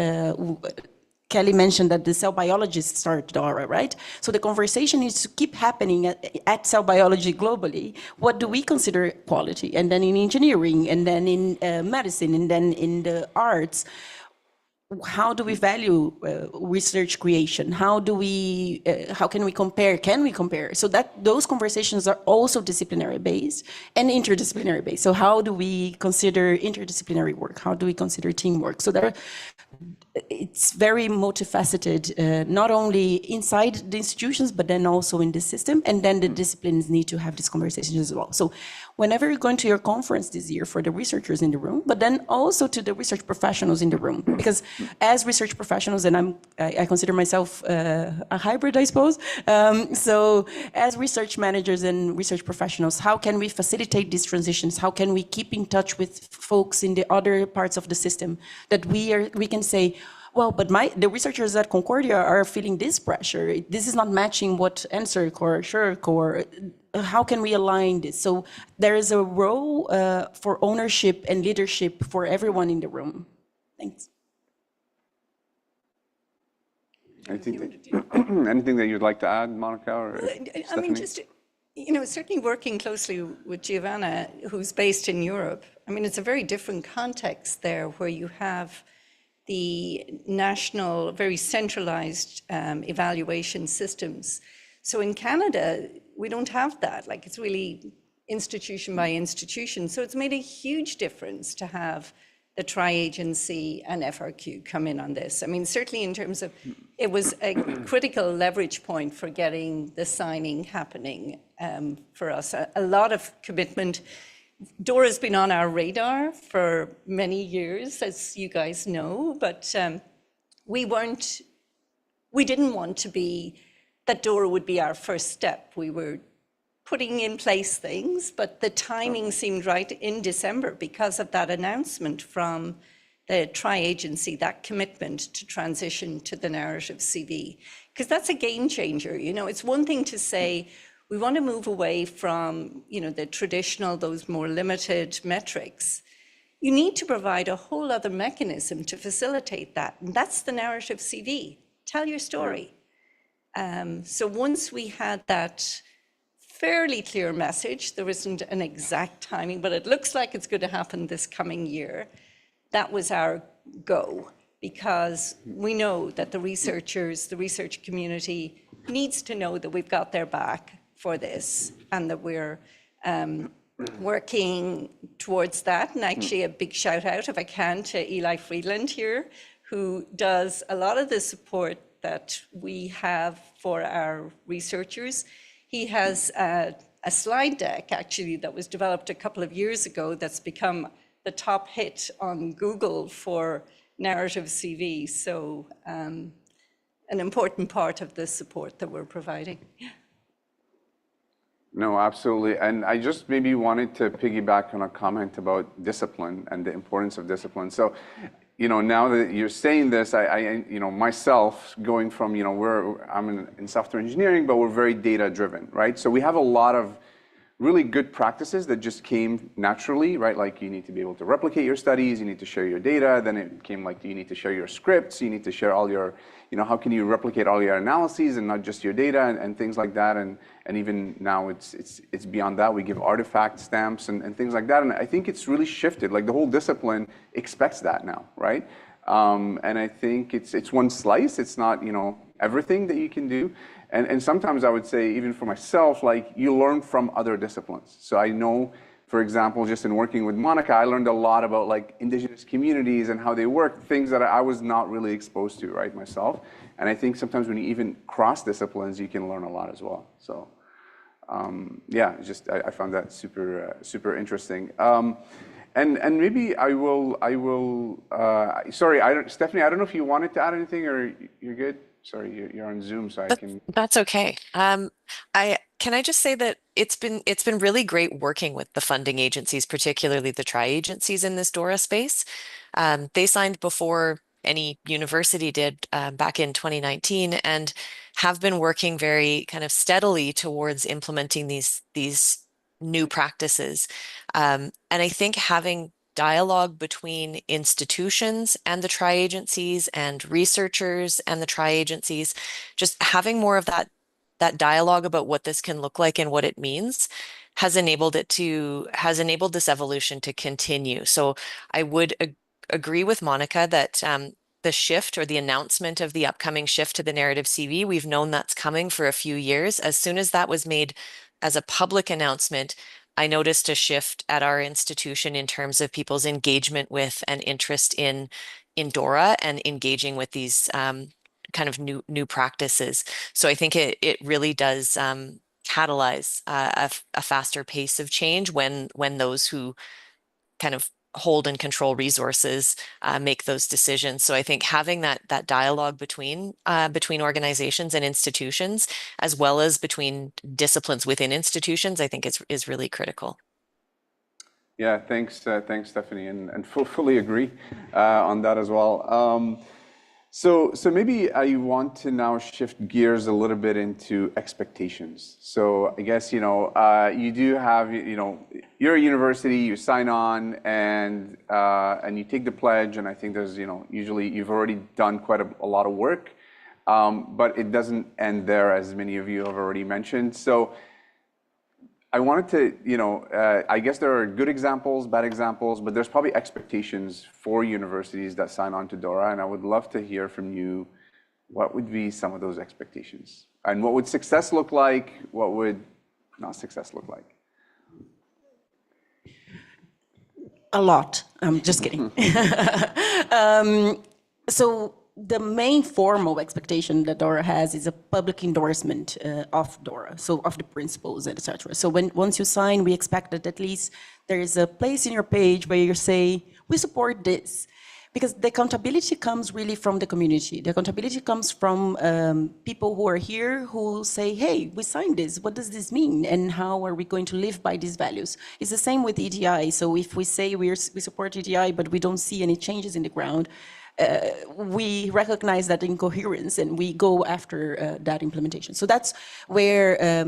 Kelly mentioned that the cell biologists start DORA, right? So the conversation needs to keep happening at cell biology globally. What do we consider quality? And then in engineering, and then in medicine, and then in the arts. How do we value research creation? How can we compare? Can we compare? So that those conversations are also disciplinary based and interdisciplinary based. So how do we consider interdisciplinary work? How do we consider teamwork? So it's very multifaceted, not only inside the institutions, but then also in the system. And then the disciplines need to have these conversations as well. So whenever you're going to your conference this year for the researchers in the room, but then also to the research professionals in the room, because as research professionals, and I consider myself a hybrid, I suppose. So as research managers and research professionals, how can we facilitate these transitions? How can we keep in touch with folks in the other parts of the system that we can say, well, but the researchers at Concordia are feeling this pressure. This is not matching what NSERC or SHIRC or how can we align this? So there is a role for ownership and leadership for everyone in the room. Thanks. Anything that you'd like to add, Monica or I Stephanie? mean, just, certainly working closely with Giovanna, who's based in Europe. I mean, it's a very different context there where you have the national, very centralized evaluation systems. So in Canada, we don't have that. Like, it's really institution by institution. So it's made a huge difference to have the tri-agency and FRQ come in on this. I mean, certainly in terms of, it was a critical leverage point for getting the signing happening for us. A lot of commitment. DORA has been on our radar for many years, as you guys know, but we didn't want to be, that DORA would be our first step. We were putting in place things, but the timing seemed right in December because of that announcement from the tri-agency, that commitment to transition to the narrative CV, because that's a game changer. It's one thing to say, we want to move away from, the traditional, those more limited metrics. You need to provide a whole other mechanism to facilitate that, and that's the narrative CV. Tell your story. So once we had that fairly clear message, there isn't an exact timing, but it looks like it's going to happen this coming year. That was our go, because we know that the researchers, the research community needs to know that we've got their back for this and that we're working towards that. And actually a big shout out, if I can, to Eli Friedland here, who does a lot of the support that we have for our researchers. He has a slide deck actually that was developed a couple of years ago that's become the top hit on Google for narrative CV. So an important part of the support that we're providing. No, absolutely. And I just maybe wanted to piggyback on a comment about discipline and the importance of discipline. So, now that you're saying this, I myself going from, I'm in software engineering, but we're very data driven, right? So we have a lot of really good practices that just came naturally, right? Like you need to be able to replicate your studies, you need to share your data. Then it became like you need to share your scripts, you need to share all your, how can you replicate all your analyses and not just your data and things like that. And even now it's beyond that. We give artifact stamps and things like that. And I think it's really shifted. Like the whole discipline expects that now, right? And I think it's one slice. It's not, everything that you can do. And sometimes I would say, even for myself, like you learn from other disciplines. So I know, for example, just in working with Monica, I learned a lot about like indigenous communities and how they work, things that I was not really exposed to, right, myself. And I think sometimes when you even cross disciplines, you can learn a lot as well. So yeah, I found that super interesting. And maybe I will. Sorry, Stephanie, I don't know if you wanted to add anything or you're good. Sorry, you're on Zoom, so I can. That's okay. Can I just say that it's been really great working with the funding agencies, particularly the tri-agencies in this DORA space. They signed before any university did back in 2019, and have been working very kind of steadily towards implementing these new practices. And I think having dialogue between institutions and the tri-agencies and researchers and the tri-agencies, just having more of that dialogue about what this can look like and what it means has enabled this evolution to continue. So I would agree with Monica that the shift or the announcement of the upcoming shift to the narrative CV, we've known that's coming for a few years. As soon as that was made as a public announcement, I noticed a shift at our institution in terms of people's engagement with and interest in DORA and engaging with these kind of new practices. So I think it really does catalyze a faster pace of change when those who kind of hold and control resources make those decisions. So I think having that dialogue between organizations and institutions, as well as between disciplines within institutions, I think is really critical. Yeah, thanks, Stephanie, and fully agree on that as well. So maybe I want to now shift gears a little bit into expectations. So I guess, you do have, you're a university, you sign on and you take the pledge. And I think there's, usually you've already done quite a lot of work, but it doesn't end there, as many of you have already mentioned. So I wanted to, I guess there are good examples, bad examples, but there's probably expectations for universities that sign on to DORA, and I would love to hear from you, what would be some of those expectations? And what would success look like? What would not success look like? A lot. I'm just kidding. So the main formal expectation that DORA has is a public endorsement of DORA, so of the principles, etc. So once you sign, we expect that at least there is a place in your page where you say, we support this. Because the accountability comes really from the community. The accountability comes from people who are here who say, hey, we signed this. What does this mean? And how are we going to live by these values? It's the same with EDI. So if we say we support EDI, but we don't see any changes in the ground, we recognize that incoherence and we go after that implementation. So that's where,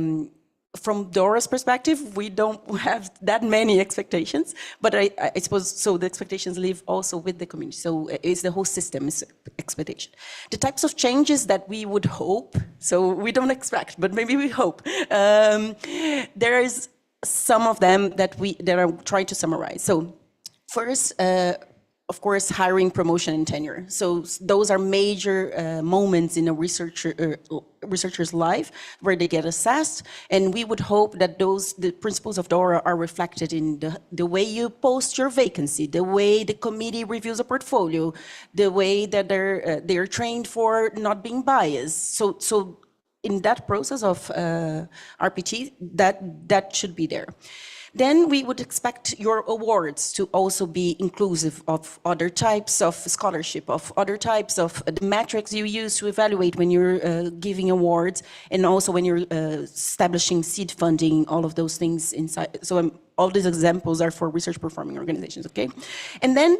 from DORA's perspective, we don't have that many expectations, but I suppose, so the expectations live also with the community. So it's the whole system's expectation. The types of changes that we would hope, so we don't expect, but maybe we hope. There is some of them that I'm trying to summarize. So first, of course, hiring, promotion, and tenure. So those are major moments in a researcher's life where they get assessed. And we would hope that the principles of DORA are reflected in the way you post your vacancy, the way the committee reviews a portfolio, the way that they're trained for not being biased. So in that process of RPT, that should be there. Then we would expect your awards to also be inclusive of other types of scholarship, of other types of the metrics you use to evaluate when you're giving awards, and also when you're establishing seed funding, all of those things inside. So all these examples are for research performing organizations, okay? And then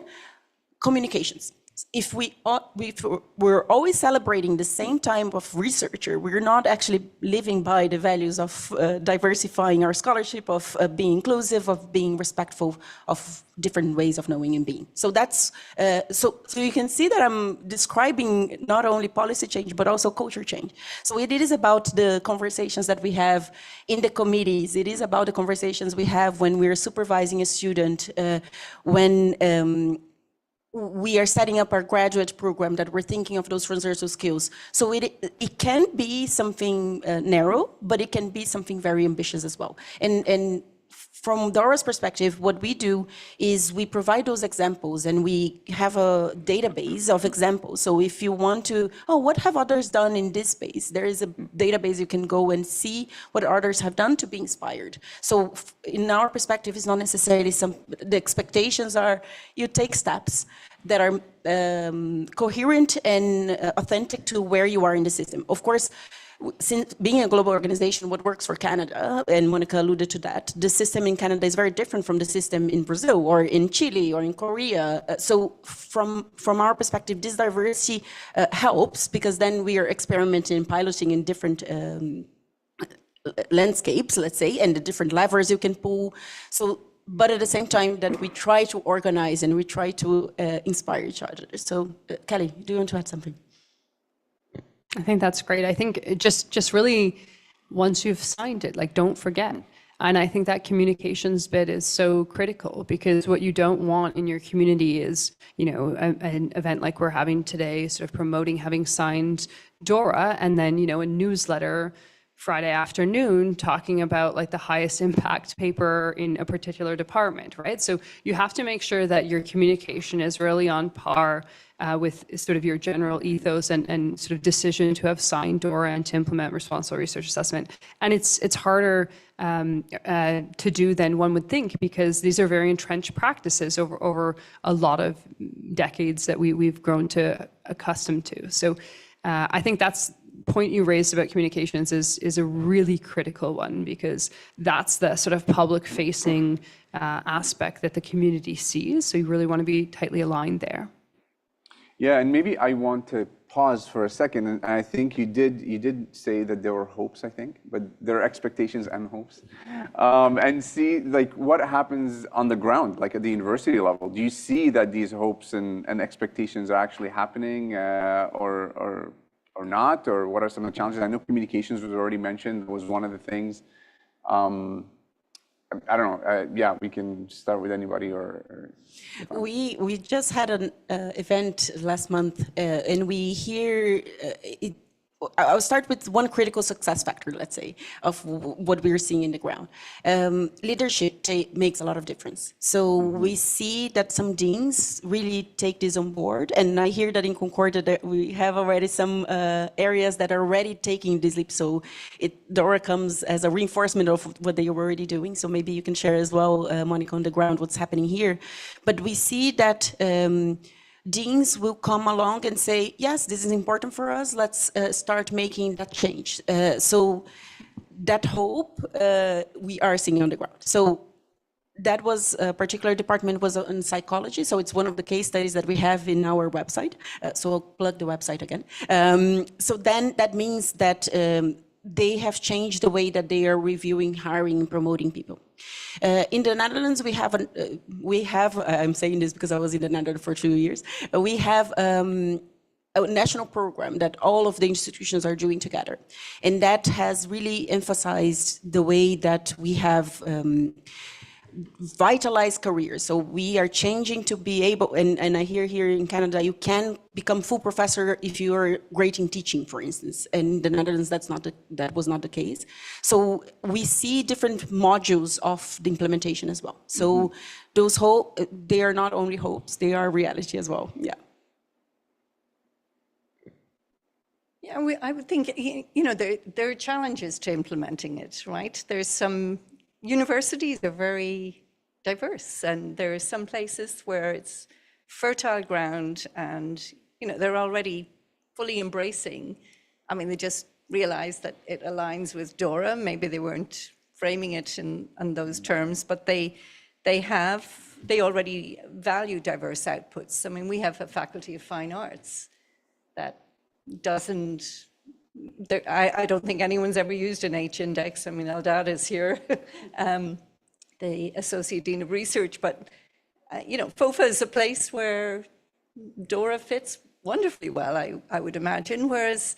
communications. if we're always celebrating the same type of researcher, we're not actually living by the values of diversifying our scholarship, of being inclusive, of being respectful of different ways of knowing and being. So that's so you can see that I'm describing not only policy change but also culture change. So it is about the conversations that we have in the committees. It is about the conversations we have when we're supervising a student, when we are setting up our graduate program, that we're thinking of those transversal skills. So it can be something narrow, but it can be something very ambitious as well. And from DORA's perspective, what we do is we provide those examples, and we have a database of examples. So if you want to, what have others done in this space? There is a database you can go and see what others have done to be inspired. So in our perspective, it's not necessarily the expectations are you take steps that are coherent and authentic to where you are in the system. Of course, since being a global organization, what works for Canada, and Monica alluded to that, the system in Canada is very different from the system in Brazil or in Chile or in Korea. So from our perspective, this diversity helps, because then we are experimenting, piloting in different landscapes, let's say, and the different levers you can pull. So, but at the same time that we try to organize and we try to inspire each other. So Kelly, do you want to add something? I think that's great. I think just really, once you've signed it, like, don't forget. And I think that communications bit is so critical, because what you don't want in your community is, an event like we're having today, sort of promoting having signed DORA, and then, a newsletter Friday afternoon talking about like the highest impact paper in a particular department, right? So you have to make sure that your communication is really on par with sort of your general ethos and sort of decision to have signed DORA and to implement responsible research assessment. And it's harder to do than one would think, because these are very entrenched practices over a lot of decades that we've grown to accustomed to. So I think that's point you raised about communications is a really critical one, because that's the sort of public facing aspect that the community sees. So you really want to be tightly aligned there. Yeah, and maybe I want to pause for a second. And I think you did say that there were hopes, I think, but there are expectations and hopes. And see like what happens on the ground, like at the university level. Do you see that these hopes and expectations are actually happening or not? Or what are some of the challenges? I know communications was already mentioned, was one of the things. I don't know. Yeah, we can start with anybody or we just had an event last month, and we hear it. I'll start with one critical success factor, let's say, of what we're seeing in the ground. Leadership makes a lot of difference. So we see that some deans really take this on board. And I hear that in Concordia that we have already some areas that are already taking this leap. So DORA comes as a reinforcement of what they are already doing. So maybe you can share as well, Monica, on the ground, what's happening here. But we see that deans will come along and say, yes, this is important for us, let's start making that change. So that hope we are seeing on the ground. So that was a particular department was in psychology. So it's one of the case studies that we have in our website. So I'll plug the website again. So then that means that they have changed the way that they are reviewing, hiring, and promoting people. In the Netherlands, we have, I'm saying this because I was in the Netherlands for 2 years, we have a national program that all of the institutions are doing together. And that has really emphasized the way that we have vitalized careers. So we are changing to be able, and I hear here in Canada, you can become full professor if you are great in teaching, for instance. And in the Netherlands, that was not the case. So we see different modules of the implementation as well. So those they are not only hopes, they are reality as well. Yeah. Yeah, I would think, there are challenges to implementing it, right? There's some universities are very diverse, and there are some places where it's fertile ground, and they're already fully embracing. I mean, they just realized that it aligns with DORA. Maybe they weren't framing it in those terms, but they they already value diverse outputs. I mean, we have a Faculty of Fine Arts that doesn't, I don't think anyone's ever used an H-index. I mean, Eldad is here, the Associate Dean of Research, but FOFA is a place where DORA fits wonderfully well, I would imagine, whereas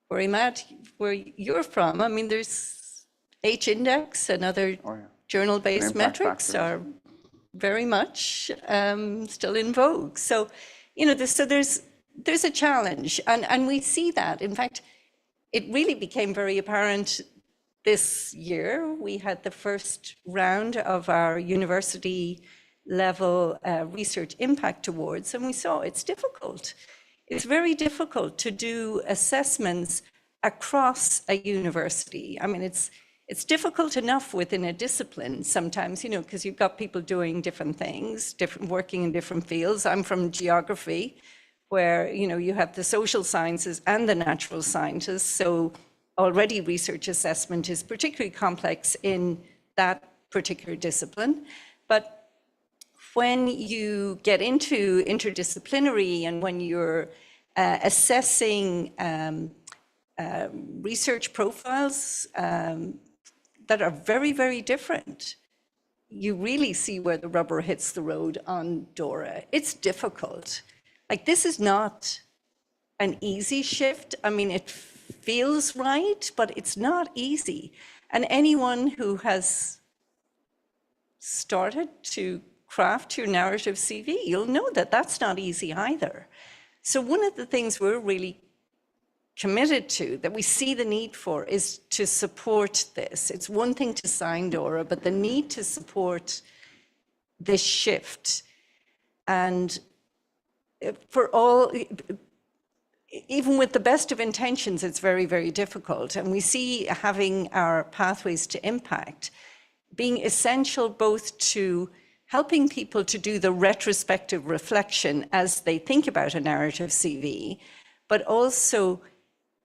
where Emad, where you're from, I mean, there's H-index and other journal-based metrics are very much still in vogue. So, there's a challenge, and we see that. In fact, it really became very apparent this year. We had the first round of our university level research impact awards, and we saw it's difficult. It's very difficult to do assessments across a university. I mean, it's difficult enough within a discipline sometimes, because you've got people doing different things, working in different fields. I'm from geography, where you have the social sciences and the natural sciences. So already research assessment is particularly complex in that particular discipline. But when you get into interdisciplinary and when you're assessing research profiles that are very, very different, you really see where the rubber hits the road on DORA. It's difficult. Like, this is not an easy shift. I mean, it feels right, but it's not easy. And anyone who has started to craft your narrative CV, you'll know that that's not easy either. So one of the things we're really committed to, that we see the need for, is to support this. It's one thing to sign DORA, but the need to support this shift. And for all, even with the best of intentions, it's very, very difficult. And we see having our pathways to impact being essential both to helping people to do the retrospective reflection as they think about a narrative CV, but also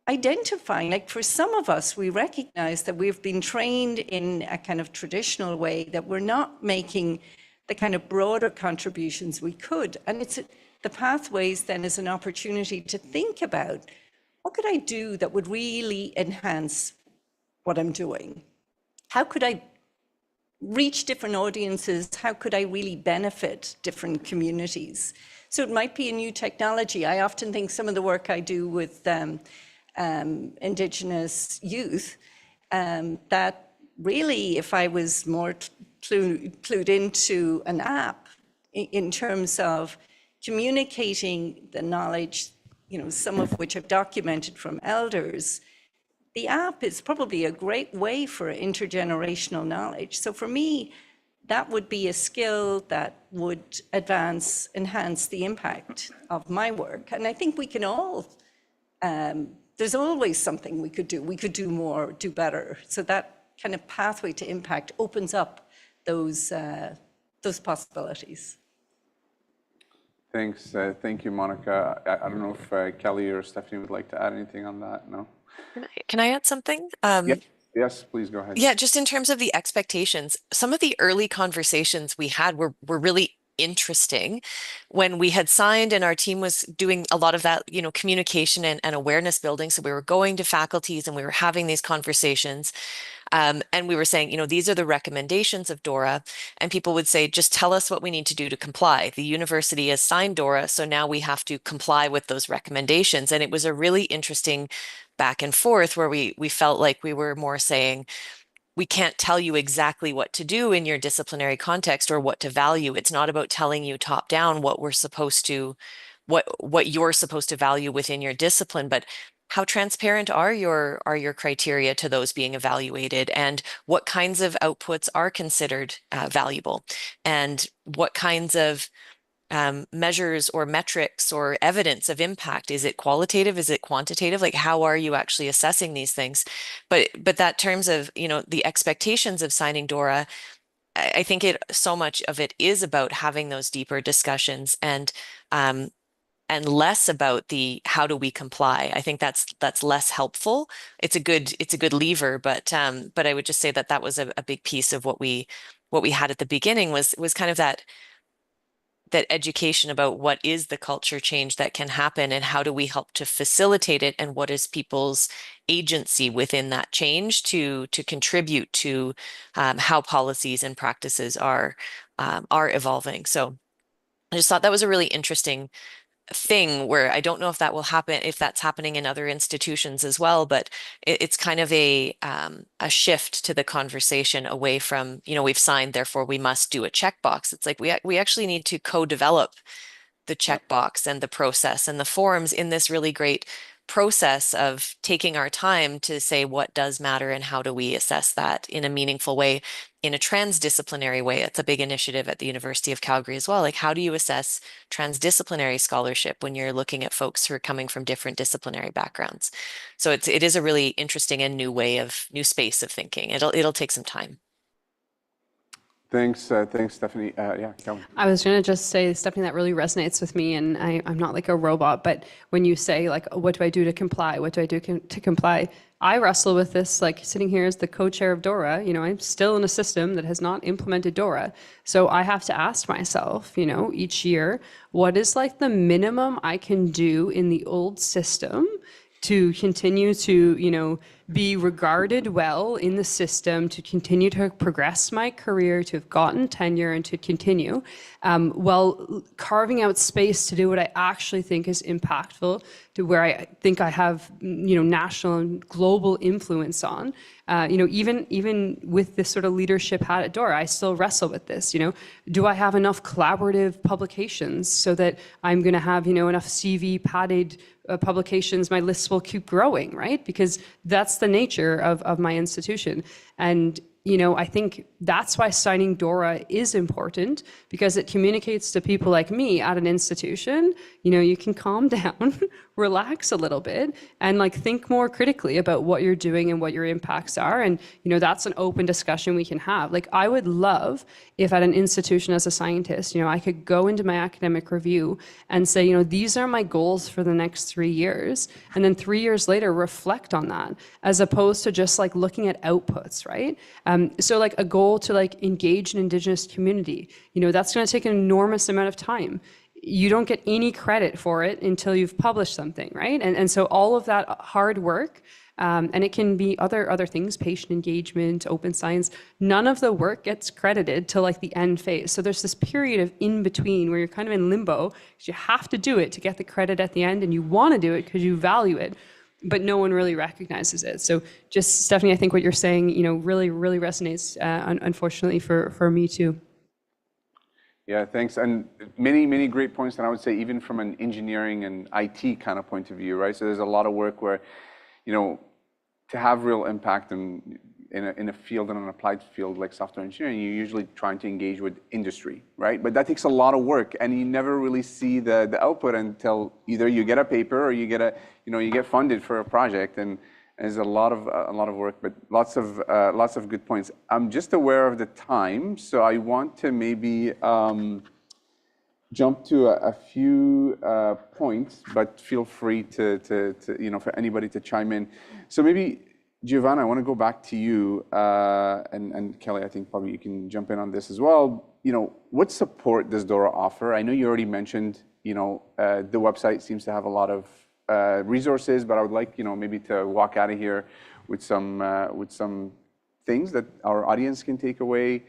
identifying, like for some of us, we recognize that we've been trained in a kind of traditional way, that we're not making the kind of broader contributions we could. And the pathways then is an opportunity to think about, what could I do that would really enhance what I'm doing? How could I reach different audiences? How could I really benefit different communities? So it might be a new technology. I often think some of the work I do with Indigenous youth, that really, if I was more clued into an app in terms of communicating the knowledge, some of which I've documented from elders, the app is probably a great way for intergenerational knowledge. So for me, that would be a skill that would enhance the impact of my work. And I think we can all, there's always something we could do. We could do more, do better. So that kind of pathway to impact opens up those possibilities. Thanks. Thank you, Monica. I don't know if Kelly or Stephanie would like to add anything on that. No? Can I add something? Yes, please go ahead. Yeah, just in terms of the expectations, some of the early conversations we had were really interesting when we had signed, and our team was doing a lot of that, communication and awareness building. So we were going to faculties and we were having these conversations. And we were saying, these are the recommendations of DORA. And people would say, just tell us what we need to do to comply. The university has signed DORA, so now we have to comply with those recommendations. And it was a really interesting back and forth where we felt like we were more saying, we can't tell you exactly what to do in your disciplinary context or what to value. It's not about telling you top down what we're supposed to, what you're supposed to value within your discipline, but how transparent are your criteria to those being evaluated, and what kinds of outputs are considered valuable, and what kinds of measures or metrics or evidence of impact? Is it qualitative? Is it quantitative? Like, how are you actually assessing these things? But that terms of, the expectations of signing DORA, I think so much of it is about having those deeper discussions and less about the how do we comply. I think that's less helpful. It's a good lever, but I would just say that was a big piece of what we what we had at the beginning was kind of that education about what is the culture change that can happen and how do we help to facilitate it, and what is people's agency within that change to contribute to how policies and practices are evolving. So I just thought that was a really interesting thing, where I don't know if that will happen, if that's happening in other institutions as well, but it's kind of a shift to the conversation away from, we've signed, therefore we must do a checkbox. It's like we actually need to co-develop the checkbox and the process and the forms in this really great process of taking our time to say what does matter and how do we assess that in a meaningful way, in a transdisciplinary way. It's a big initiative at the University of Calgary as well. Like, how do you assess transdisciplinary scholarship when you're looking at folks who are coming from different disciplinary backgrounds? So it is a really interesting and new space of thinking. It'll take some time. Thanks, Stephanie. Yeah, Kelly. I was going to just say, Stephanie, that really resonates with me, and I'm not like a robot, but when you say, like, what do I do to comply? What do I do to comply? I wrestle with this, like, sitting here as the co-chair of DORA, I'm still in a system that has not implemented DORA. So I have to ask myself, each year, what is like the minimum I can do in the old system to continue to, be regarded well in the system, to continue to progress my career, to have gotten tenure and to continue, while carving out space to do what I actually think is impactful, to where I think I have, national and global influence on. Even with this sort of leadership hat at DORA, I still wrestle with this. Do I have enough collaborative publications so that I'm going to have, enough CV padded publications, my lists will keep growing, right? Because that's the nature of my institution. And I think that's why signing DORA is important, because it communicates to people like me at an institution, you can calm down, relax a little bit, and like think more critically about what you're doing and what your impacts are. And, that's an open discussion we can have. Like, I would love if at an institution as a scientist, I could go into my academic review and say, these are my goals for the next 3 years. And then 3 years later, reflect on that, as opposed to just like looking at outputs, right? So like a goal to like engage an Indigenous community, that's going to take an enormous amount of time. You don't get any credit for it until you've published something, right? And so all of that hard work, and it can be other things, patient engagement, open science, none of the work gets credited till like the end phase. So there's this period of in between where you're kind of in limbo, because you have to do it to get the credit at the end, and you want to do it because you value it, but no one really recognizes it. So just, Stephanie, I think what you're saying, really, really resonates, unfortunately for me too. Yeah, thanks. And many, many great points. And I would say even from an engineering and IT kind of point of view, right? So there's a lot of work where, to have real impact in a field, in an applied field like software engineering, you're usually trying to engage with industry, right? But that takes a lot of work, and you never really see the output until either you get a paper or you get you get funded for a project. And there's a lot of work, but lots of good points. I'm just aware of the time, so I want to maybe jump to a few points, but feel free to for anybody to chime in. So maybe Giovanna, I want to go back to you, and Kelly, I think probably you can jump in on this as well. What support does DORA offer? I know you already mentioned, the website seems to have a lot of resources, but I would like, maybe to walk out of here with some things that our audience can take away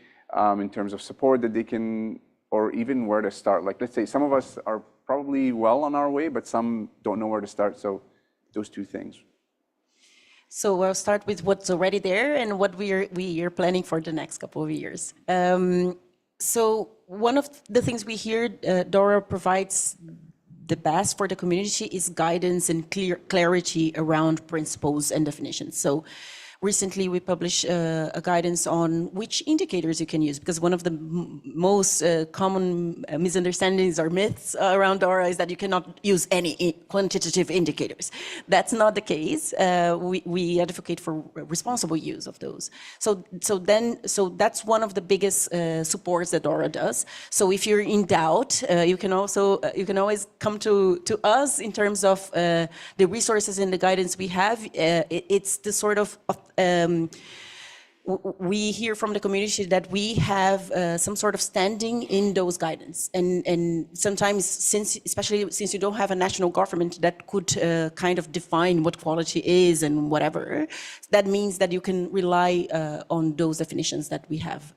in terms of support that they can, or even where to start. Like, let's say some of us are probably well on our way, but some don't know where to start. So those two things. So I'll start with what's already there and what we are planning for the next couple of years. So one of the things we hear DORA provides the best for the community is guidance and clarity around principles and definitions. So recently we published a guidance on which indicators you can use, because one of the most common misunderstandings or myths around DORA is that you cannot use any quantitative indicators. That's not the case. We advocate for responsible use of those. So that's one of the biggest supports that DORA does. So if you're in doubt, you can always come to us in terms of the resources and the guidance we have. It's the sort of we hear from the community that we have some sort of standing in those guidance. And sometimes, especially since you don't have a national government that could kind of define what quality is and whatever, that means that you can rely on those definitions that we have.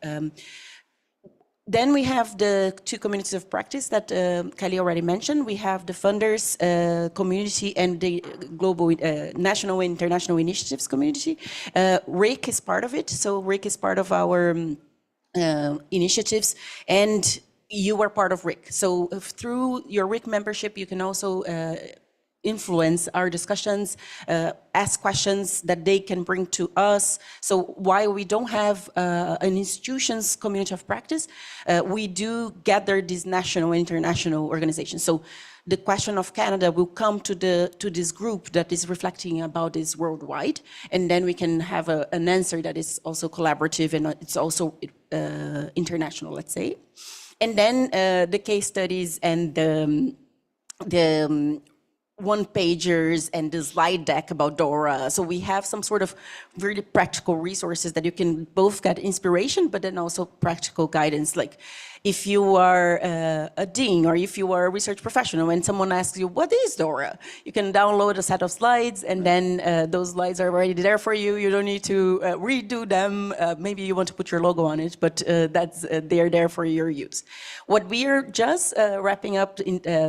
Then we have the two communities of practice that Kelly already mentioned. We have the funders community and the global national and international initiatives community. RIC is part of it. So RIC is part of our initiatives, and you are part of RIC. So through your RIC membership, you can also influence our discussions, ask questions that they can bring to us. So while we don't have an institution's community of practice, we do gather these national and international organizations. So the question of Canada will come to this group that is reflecting about this worldwide, and then we can have an answer that is also collaborative and it's also international, let's say. And then the case studies and the one-pagers and the slide deck about DORA. So we have some sort of really practical resources that you can both get inspiration, but then also practical guidance. Like if you are a dean or if you are a research professional and someone asks you, what is DORA? You can download a set of slides and then those slides are already there for you. You don't need to redo them. Maybe you want to put your logo on it, but they're there for your use. What we are just wrapping up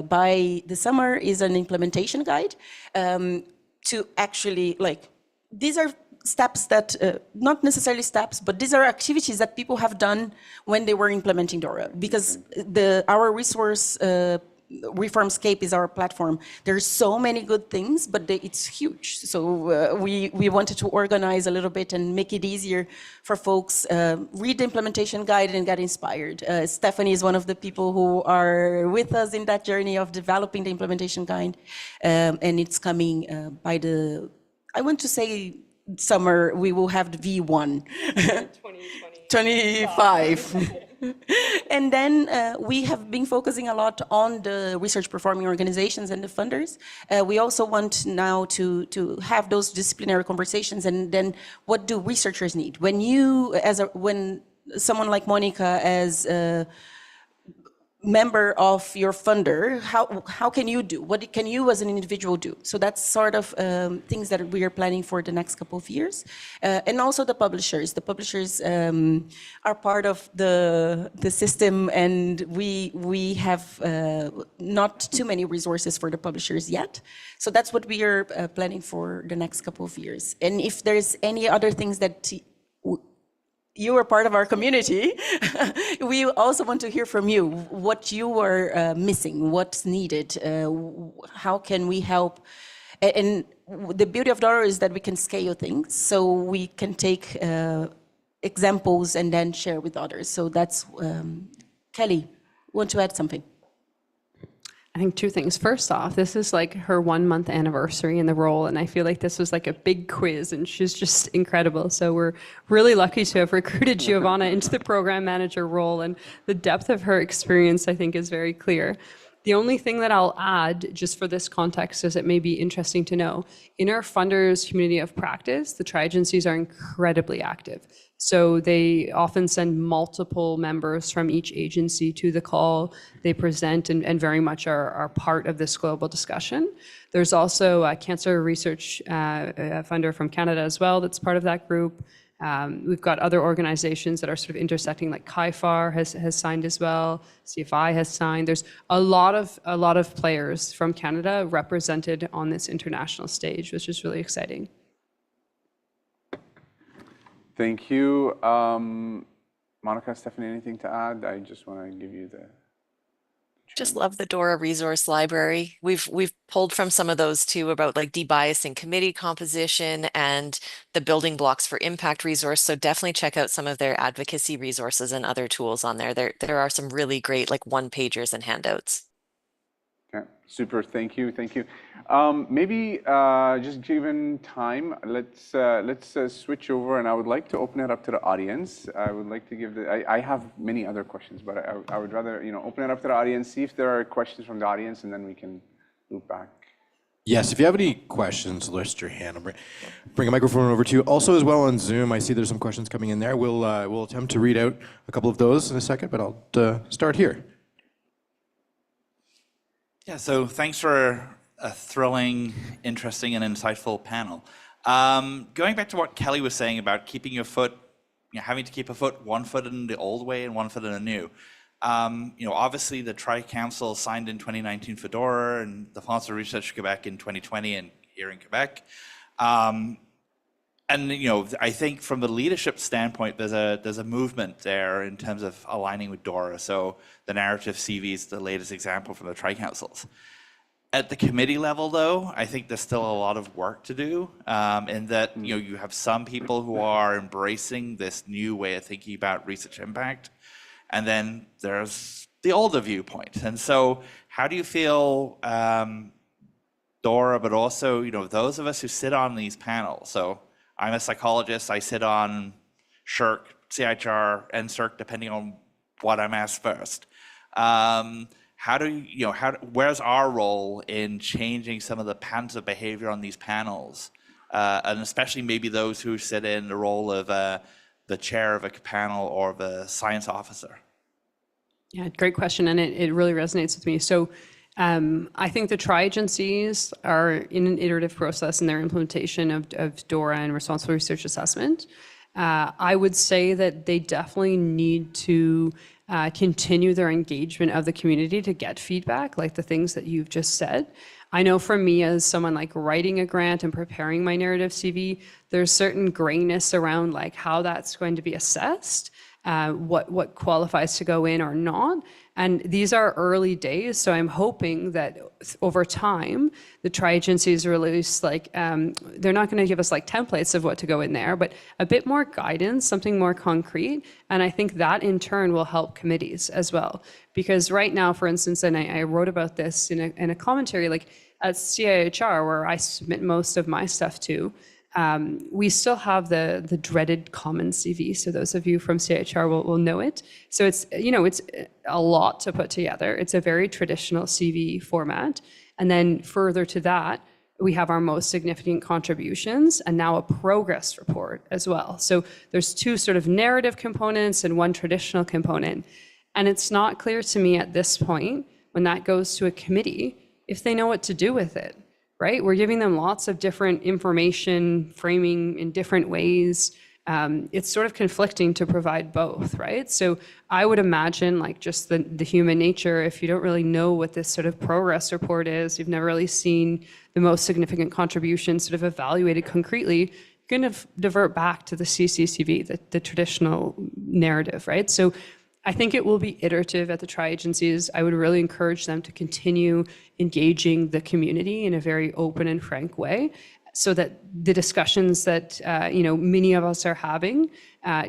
by the summer is an implementation guide to actually, like, these are steps that, not necessarily steps, but these are activities that people have done when they were implementing DORA, because our resource Reformscape is our platform. There's so many good things, but it's huge. So we wanted to organize a little bit and make it easier for folks, read the implementation guide and get inspired. Stephanie is one of the people who are with us in that journey of developing the implementation guide. And it's coming by I want to say summer, we will have the V1. 2025. And then we have been focusing a lot on the research performing organizations and the funders. We also want now to have those disciplinary conversations, and then what do researchers need? When when someone like Monica as a member of your funder, how can you do? What can you as an individual do? So that's sort of things that we are planning for the next couple of years. And also the publishers. The publishers are part of the system, and we have not too many resources for the publishers yet. So that's what we are planning for the next couple of years. And if there's any other things that you are part of our community, we also want to hear from you, what you are missing, what's needed, how can we help. And the beauty of DORA is that we can scale things, so we can take examples and then share with others. So that's, Kelly, want to add something? I think two things. First off, this is like her 1 month anniversary in the role, and I feel like this was like a big quiz, and she's just incredible. So we're really lucky to have recruited Giovanna into the program manager role, and the depth of her experience, I think, is very clear. The only thing that I'll add, just for this context, is it may be interesting to know, in our funders' community of practice, the tri-agencies are incredibly active. So they often send multiple members from each agency to the call. They present and very much are part of this global discussion. There's also a cancer research funder from Canada as well that's part of that group. We've got other organizations that are sort of intersecting, like CIFAR has signed as well, CFI has signed. There's a lot of players from Canada represented on this international stage, which is really exciting. Thank you. Monica, Stephanie, anything to add? I just want to give you the... Just love the DORA resource library. We've pulled from some of those too, about like debiasing committee composition and the building blocks for impact resource. So definitely check out some of their advocacy resources and other tools on there. There are some really great like one-pagers and handouts. Okay, super. Thank you. Thank you. Maybe just given time, let's switch over, and I would like to open it up to the audience. I would like to give I have many other questions, but I would rather open it up to the audience, see if there are questions from the audience, and then we can loop back. Yes, if you have any questions, list your hand. I'll bring a microphone over to you. Also, as well on Zoom, I see there's some questions coming in there. We'll attempt to read out a couple of those in a second, but I'll start here. Yeah, so thanks for a thrilling, interesting, and insightful panel. Going back to what Kelly was saying about keeping your foot, having to keep one foot in the old way and one foot in the new. Obviously the Tri-Council signed in 2019 for DORA and the France for Research Quebec in 2020 and here in Quebec. I think from the leadership standpoint, there's a movement there in terms of aligning with DORA. So the narrative CV is the latest example from the Tri-Councils. At the committee level, though, I think there's still a lot of work to do in that you have some people who are embracing this new way of thinking about research impact. And then there's the older viewpoint. And so how do you feel, DORA, but also, those of us who sit on these panels? So I'm a psychologist, I sit on SHRC, CIHR, and CIRC, depending on what I'm asked first. Where's our role in changing some of the patterns of behavior on these panels? And especially maybe those who sit in the role of the chair of a panel or the science officer? Yeah, great question, and it really resonates with me. So I think the tri-agencies are in an iterative process in their implementation of DORA and responsible research assessment. I would say that they definitely need to continue their engagement of the community to get feedback, like the things that you've just said. I know for me, as someone like writing a grant and preparing my narrative CV, there's certain grayness around like how that's going to be assessed, what qualifies to go in or not. And these are early days, so I'm hoping that over time, the tri-agencies release they're not going to give us like templates of what to go in there, but a bit more guidance, something more concrete. And I think that in turn will help committees as well. Because right now, for instance, and I wrote about this in a commentary, like at CIHR, where I submit most of my stuff to, we still have the dreaded common CV. So those of you from CIHR will know it. So it's a lot to put together. It's a very traditional CV format. And then further to that, we have our most significant contributions and now a progress report as well. So there's two sort of narrative components and one traditional component. And it's not clear to me at this point, when that goes to a committee, if they know what to do with it. Right? We're giving them lots of different information, framing in different ways. It's sort of conflicting to provide both, right? So I would imagine like just the human nature, if you don't really know what this sort of progress report is, you've never really seen the most significant contributions sort of evaluated concretely, you're going to divert back to the CCCV, the traditional narrative, right? So I think it will be iterative at the tri-agencies. I would really encourage them to continue engaging the community in a very open and frank way so that the discussions that many of us are having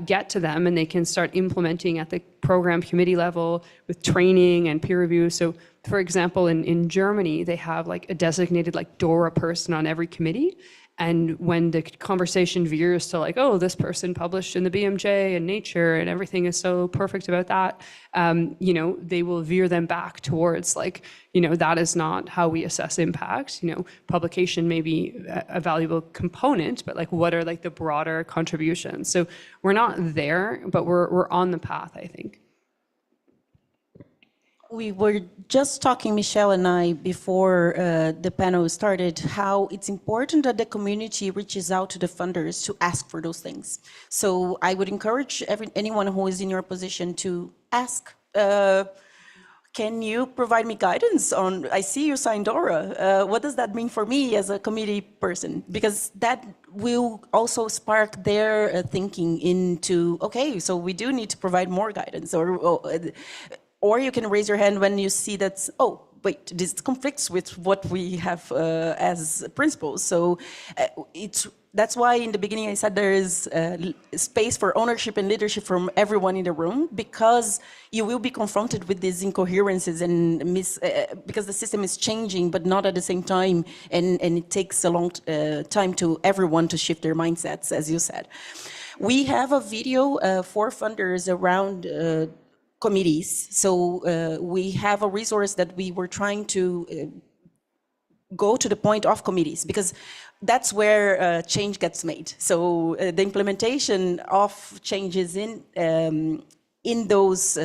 get to them and they can start implementing at the program committee level with training and peer review. So for example, in Germany, they have like a designated like DORA person on every committee. And when the conversation veers to like, oh, this person published in the BMJ and Nature and everything is so perfect about that, they will veer them back towards like, that is not how we assess impact. Publication may be a valuable component, but like, what are like the broader contributions? So we're not there, but we're on the path, I think. We were just talking, Michelle and I, before the panel started, how it's important that the community reaches out to the funders to ask for those things. So I would encourage anyone who is in your position to ask, can you provide me guidance on, I see you signed DORA, what does that mean for me as a committee person? Because that will also spark their thinking into, okay, so we do need to provide more guidance, or you can raise your hand when you see that, oh, wait, this conflicts with what we have as principles. So that's why in the beginning I said there is space for ownership and leadership from everyone in the room, because you will be confronted with these incoherences and because the system is changing, but not at the same time, and it takes a long time to everyone to shift their mindsets, as you said. We have a video for funders around committees. So we have a resource that we were trying to go to the point of committees, because that's where change gets made. So the implementation of changes in those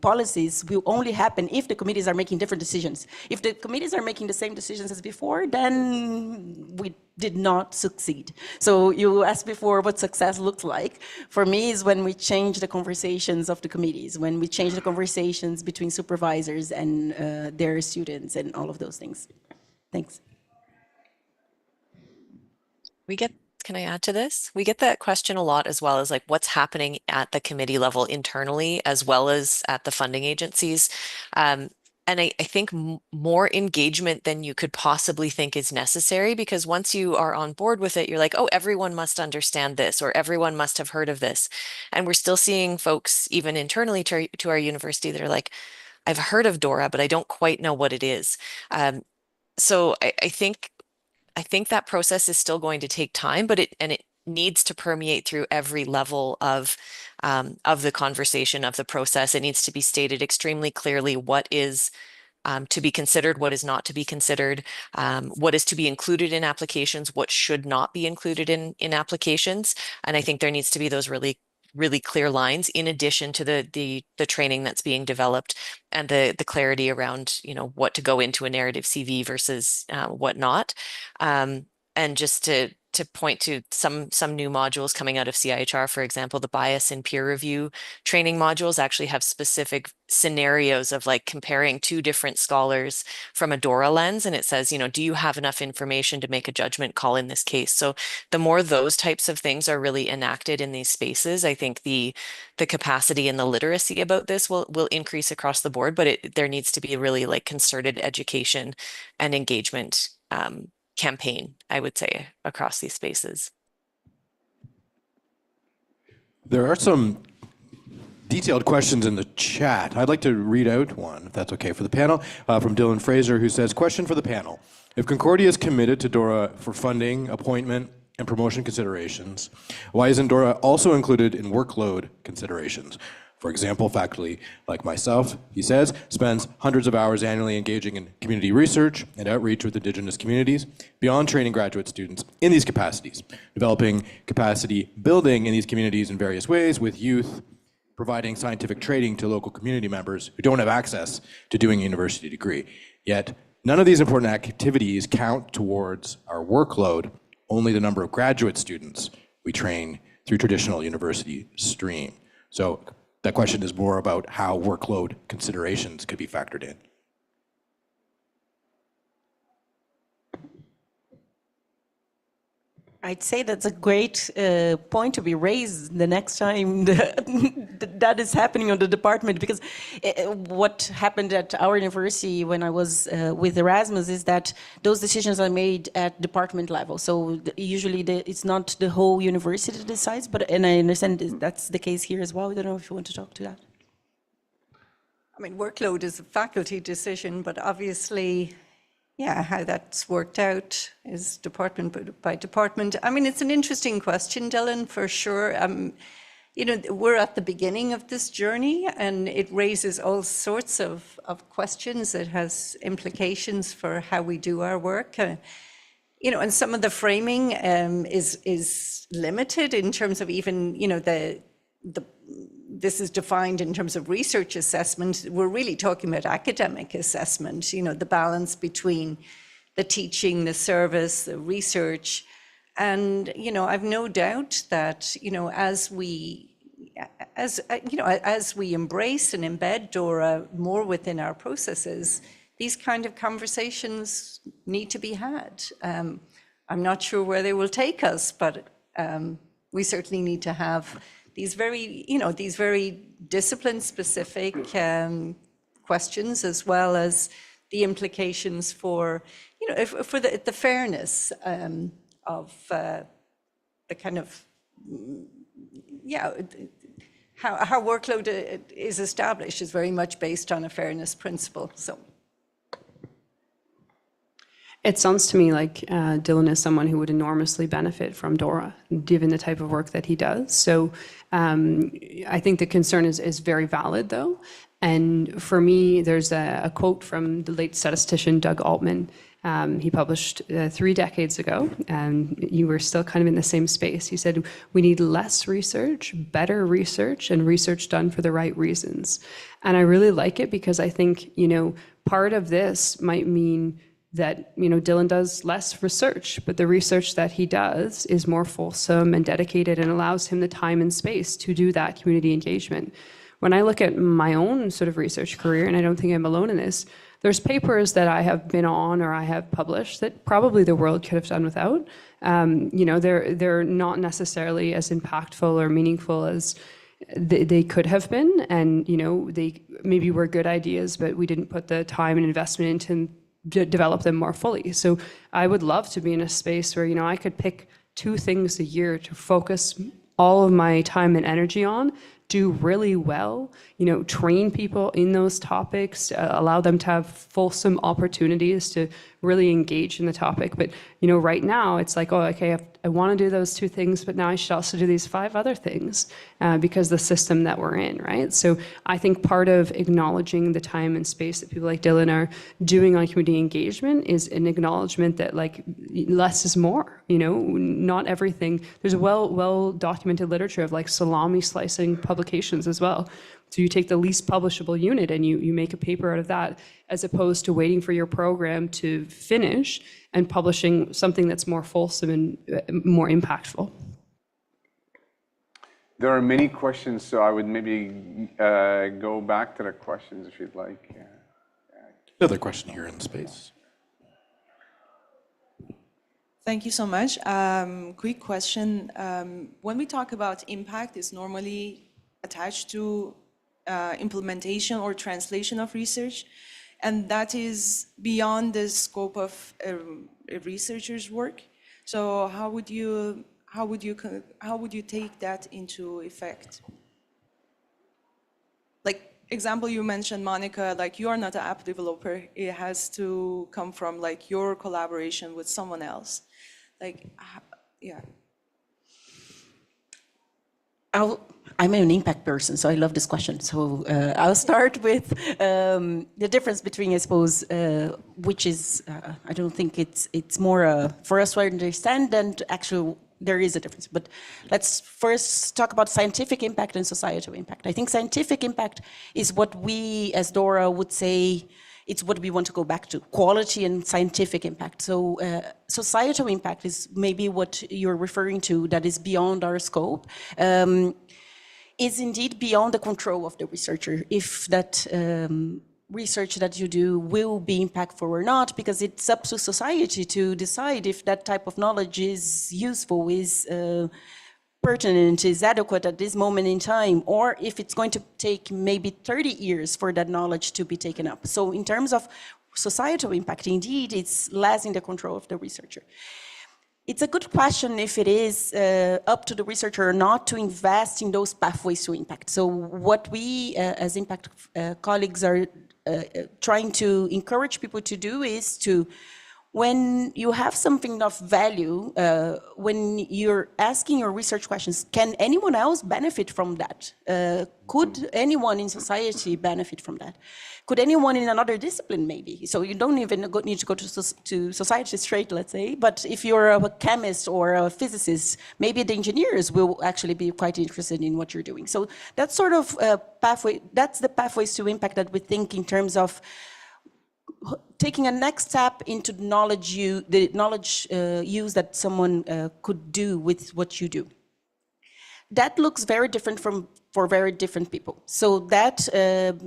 policies will only happen if the committees are making different decisions. If the committees are making the same decisions as before, then we did not succeed. So you asked before what success looks like. For me, is when we change the conversations of the committees, when we change the conversations between supervisors and their students and all of those things. Thanks. Can I add to this? We get that question a lot, as well as like what's happening at the committee level internally, as well as at the funding agencies. And I think more engagement than you could possibly think is necessary, because once you are on board with it, you're like, oh, everyone must understand this, or everyone must have heard of this. And we're still seeing folks, even internally to our university, that are like, I've heard of DORA, but I don't quite know what it is. So I think that process is still going to take time, but it needs to permeate through every level of the conversation, of the process. It needs to be stated extremely clearly what is to be considered, what is not to be considered, what is to be included in applications, what should not be included in applications. And I think there needs to be those really clear lines, in addition to the training that's being developed and the clarity around, what to go into a narrative CV versus what not. And just to point to some new modules coming out of CIHR, for example, the bias and peer review training modules actually have specific scenarios of like comparing two different scholars from a DORA lens. And it says, do you have enough information to make a judgment call in this case? So the more those types of things are really enacted in these spaces, I think the capacity and the literacy about this will increase across the board, but there needs to be a really like concerted education and engagement campaign, I would say, across these spaces. There are some detailed questions in the chat. I'd like to read out one, if that's okay for the panel, from Dylan Fraser, who says, question for the panel. If Concordia is committed to DORA for funding, appointment, and promotion considerations, why isn't DORA also included in workload considerations? For example, faculty like myself, he says, spends hundreds of hours annually engaging in community research and outreach with Indigenous communities, beyond training graduate students in these capacities, developing capacity building in these communities in various ways with youth, providing scientific training to local community members who don't have access to doing a university degree. Yet, none of these important activities count towards our workload, only the number of graduate students we train through traditional university stream. So that question is more about how workload considerations could be factored in. I'd say that's a great point to be raised the next time that is happening on the department, because what happened at our university when I was with Erasmus is that those decisions are made at department level. So usually it's not the whole university that decides, and I understand that's the case here as well. I don't know if you want to talk to that. I mean, workload is a faculty decision, but obviously, yeah, how that's worked out is department by department. I mean, it's an interesting question, Dylan, for sure. We're at the beginning of this journey, and it raises all sorts of questions. It has implications for how we do our work. And some of the framing is limited in terms of even, this is defined in terms of research assessment. We're really talking about academic assessment, the balance between the teaching, the service, the research. And, I've no doubt that, as we embrace and embed DORA more within our processes, these kind of conversations need to be had. I'm not sure where they will take us, but we certainly need to have these very discipline-specific questions, as well as the implications for, for the fairness of the kind of, how workload is established is very much based on a fairness principle. So. It sounds to me like Dylan is someone who would enormously benefit from DORA, given the type of work that he does. So I think the concern is very valid, though. And for me, there's a quote from the late statistician Doug Altman, He published 3 decades ago, and you were still kind of in the same space. He said, we need less research, better research, and research done for the right reasons. And I really like it because I think, part of this might mean that, Dylan does less research, but the research that he does is more fulsome and dedicated and allows him the time and space to do that community engagement. When I look at my own sort of research career, and I don't think I'm alone in this, there's papers that I have been on or I have published that probably the world could have done without. They're not necessarily as impactful or meaningful as they could have been, and they maybe were good ideas, but we didn't put the time and investment into develop them more fully. So I would love to be in a space where I could pick 2 things a year to focus all of my time and energy on, do really well, train people in those topics, allow them to have fulsome opportunities to really engage in the topic. But, right now it's like, oh, okay, I want to do those 2 things, but now I should also do these 5 other things because the system that we're in, right? So I think part of acknowledging the time and space that people like Dylan are doing on community engagement is an acknowledgement that less is more, not everything. There's a well documented literature of salami slicing publications as well. So you take the least publishable unit and you make a paper out of that, as opposed to waiting for your program to finish and publishing something that's more fulsome and more impactful. There are many questions, so I would maybe go back to the questions if you'd like. Another question here in space. Thank you so much. Quick question. When we talk about impact, it's normally attached to implementation or translation of research, and that is beyond the scope of a researcher's work. So how would you take that into effect? Example, you mentioned, Monica, you are not an app developer. It has to come from your collaboration with someone else. Yeah. I'm an impact person, so I love this question. So I'll start with the difference between, I suppose, which is, I don't think it's more for us to understand than actually there is a difference. But let's first talk about scientific impact and societal impact. I think scientific impact is what we, as DORA, would say, it's what we want to go back to, quality and scientific impact. So societal impact is maybe what you're referring to that is beyond our scope. Is indeed beyond the control of the researcher, if that research that you do will be impactful or not, because it's up to society to decide if that type of knowledge is useful, is pertinent, is adequate at this moment in time, or if it's going to take maybe 30 years for that knowledge to be taken up. So in terms of societal impact, indeed, it's less in the control of the researcher. It's a good question if it is up to the researcher or not to invest in those pathways to impact. So what we as impact colleagues are trying to encourage people to do is to, when you have something of value, when you're asking your research questions, can anyone else benefit from that? Could anyone in society benefit from that? Could anyone in another discipline maybe? So you don't even need to go to society straight, let's say, but if you're a chemist or a physicist, maybe the engineers will actually be quite interested in what you're doing. So that's sort of pathway, that's the pathways to impact that we think in terms of taking a next step into the knowledge use that someone could do with what you do. That looks very different for very different people. So that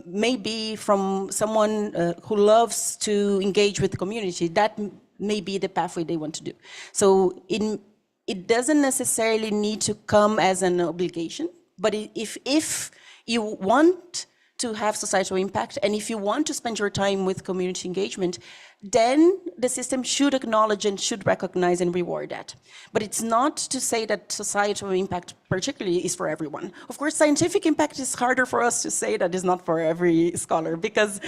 may be from someone who loves to engage with the community. That may be the pathway they want to do. So it doesn't necessarily need to come as an obligation, but if you want to have societal impact, and if you want to spend your time with community engagement, then the system should acknowledge and should recognize and reward that. But it's not to say that societal impact particularly is for everyone. Of course, scientific impact is harder for us to say that is not for every scholar, because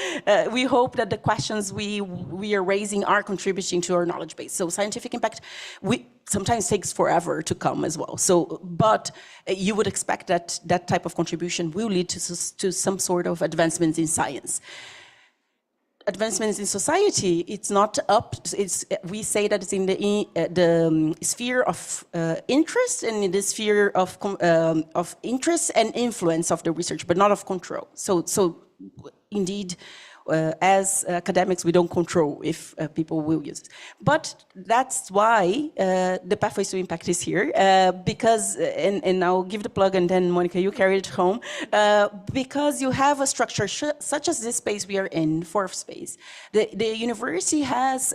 we hope that the questions we are raising are contributing to our knowledge base. So scientific impact sometimes takes forever to come as well. So, but you would expect that that type of contribution will lead to some sort of advancements in science. advancements in society, it's not up, we say that it's in the sphere of interest and in the sphere of interest and influence of the research, but not of control. So indeed, as academics, we don't control if people will use it. But that's why the Pathways to Impact is here, because, and I'll give the plug and then Monica, you carry it home, because you have a structure such as this space we are in, fourth space. The university has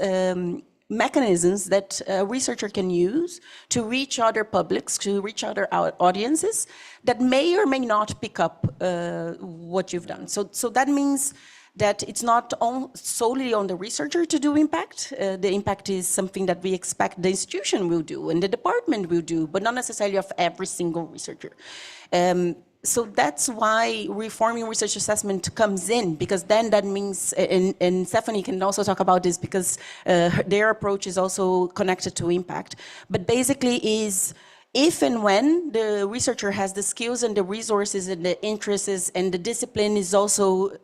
mechanisms that a researcher can use to reach other publics, to reach other audiences that may or may not pick up what you've done. So that means that it's not solely on the researcher to do impact. The impact is something that we expect the institution will do and the department will do, but not necessarily of every single researcher. So that's why reforming research assessment comes in, because then that means, and Stephanie can also talk about this because their approach is also connected to impact, but basically is if and when the researcher has the skills and the resources and the interests and the discipline is also,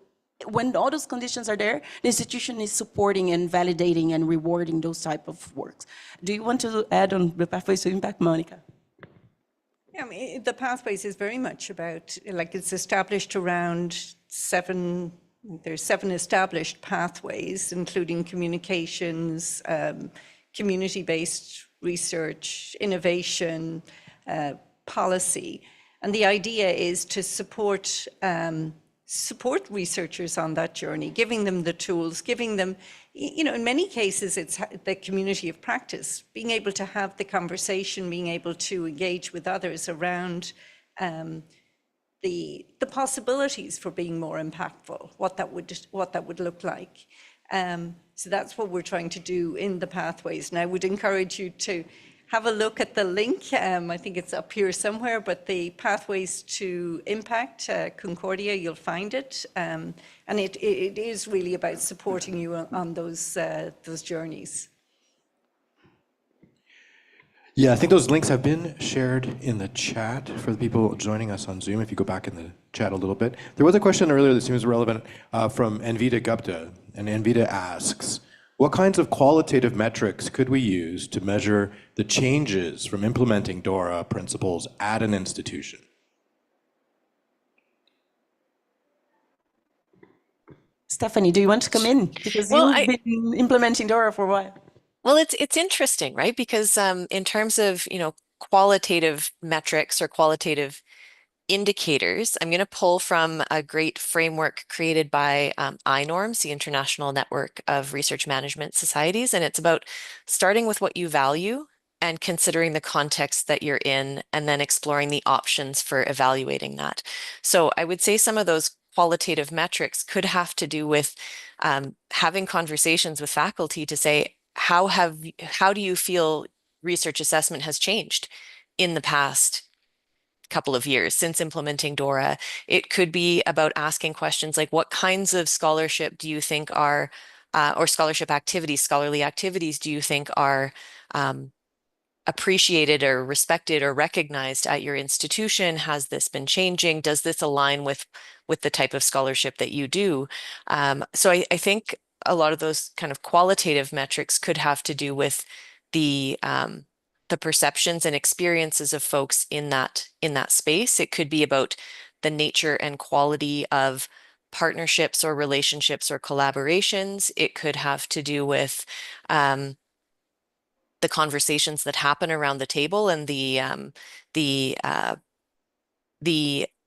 when all those conditions are there, the institution is supporting and validating and rewarding those type of works. Do you want to add on the Pathways to Impact, Monica? Yeah, I mean, the Pathways is very much about, like, it's established around there's 7 established pathways, including communications, community-based research, innovation, policy. And the idea is to support researchers on that journey, giving them the tools, giving them, in many cases, it's the community of practice, being able to have the conversation, being able to engage with others around the possibilities for being more impactful, what that would look like. So that's what we're trying to do in the Pathways. And I would encourage you to have a look at the link. I think it's up here somewhere, but the Pathways to Impact, Concordia, you'll find it. And it is really about supporting you on those journeys. Yeah, I think those links have been shared in the chat for the people joining us on Zoom, if you go back in the chat a little bit. There was a question earlier that seems relevant from Anvita Gupta, and Anvita asks, what kinds of qualitative metrics could we use to measure the changes from implementing DORA principles at an institution? Stephanie, do you want to come in? Because you've been implementing DORA for a while. Well, it's interesting, right? Because in terms of, qualitative metrics or qualitative indicators, I'm going to pull from a great framework created by INORMS, the International Network of Research Management Societies, and it's about starting with what you value and considering the context that you're in, and then exploring the options for evaluating that. So I would say some of those qualitative metrics could have to do with having conversations with faculty to say, how do you feel research assessment has changed in the past couple of years since implementing DORA? It could be about asking questions like, what kinds of scholarship do you think are, or scholarship activities, scholarly activities, do you think are appreciated or respected or recognized at your institution? Has this been changing? Does this align with the type of scholarship that you do? So I think a lot of those kind of qualitative metrics could have to do with the perceptions and experiences of folks in that space. It could be about the nature and quality of partnerships or relationships or collaborations. It could have to do with the conversations that happen around the table and the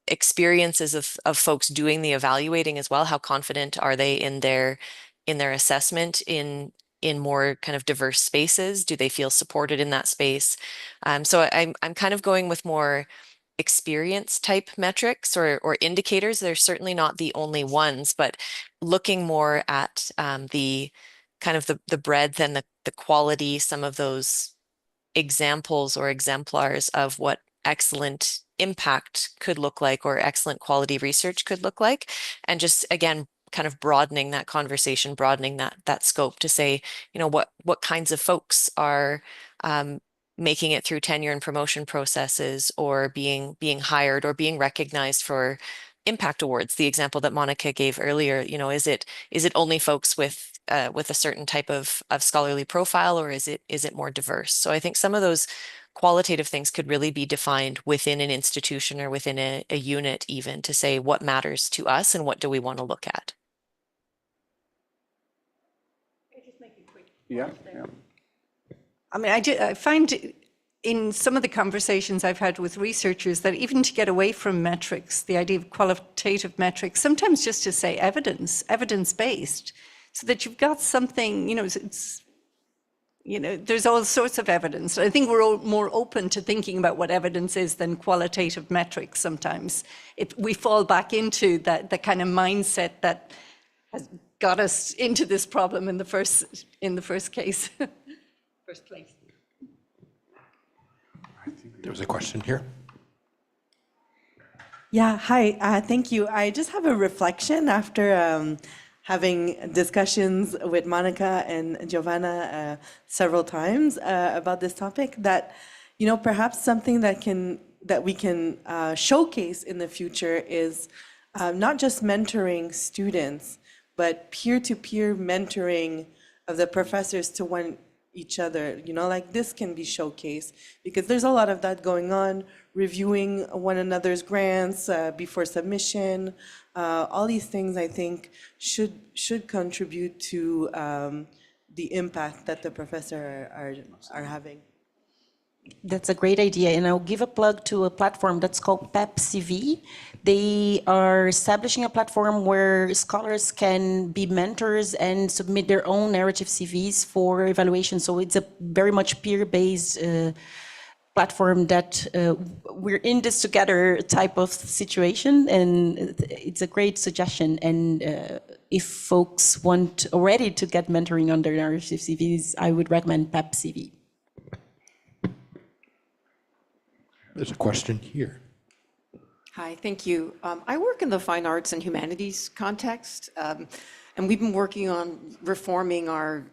experiences of folks doing the evaluating as well. How confident are they in their assessment in more kind of diverse spaces? Do they feel supported in that space? So I'm kind of going with more experience type metrics or indicators. They're certainly not the only ones, but looking more at the kind of the breadth and the quality, some of those examples or exemplars of what excellent impact could look like or excellent quality research could look like. And just, again, kind of broadening that conversation, broadening that scope to say, what kinds of folks are making it through tenure and promotion processes, or being hired or being recognized for impact awards, the example that Monica gave earlier, is it only folks with a certain type of scholarly profile, or is it more diverse? So I think some of those qualitative things could really be defined within an institution or within a unit, even, to say what matters to us and what do we want to look at. Yeah. I mean, I find in some of the conversations I've had with researchers that even to get away from metrics, the idea of qualitative metrics, sometimes just to say evidence-based, so that you've got something, there's all sorts of evidence. I think we're all more open to thinking about what evidence is than qualitative metrics sometimes. We fall back into the kind of mindset that has got us into this problem in the first case, first place. There was a question here. Yeah, hi, thank you. I just have a reflection after having discussions with Monica and Giovanna several times about this topic, that, perhaps something that we can showcase in the future is not just mentoring students, but peer-to-peer mentoring of the professors to each other. Like this can be showcased, because there's a lot of that going on, reviewing one another's grants before submission. All these things, I think, should contribute to the impact that the professors are having. That's a great idea, and I'll give a plug to a platform that's called PEP-CV. They are establishing a platform where scholars can be mentors and submit their own narrative CVs for evaluation. So it's a very much peer-based platform that we're in this together type of situation, and it's a great suggestion. And if folks want already to get mentoring on their narrative CVs, I would recommend PEP-CV. There's a question here. Hi, thank you. I work in the fine arts and humanities context, and we've been working on reforming our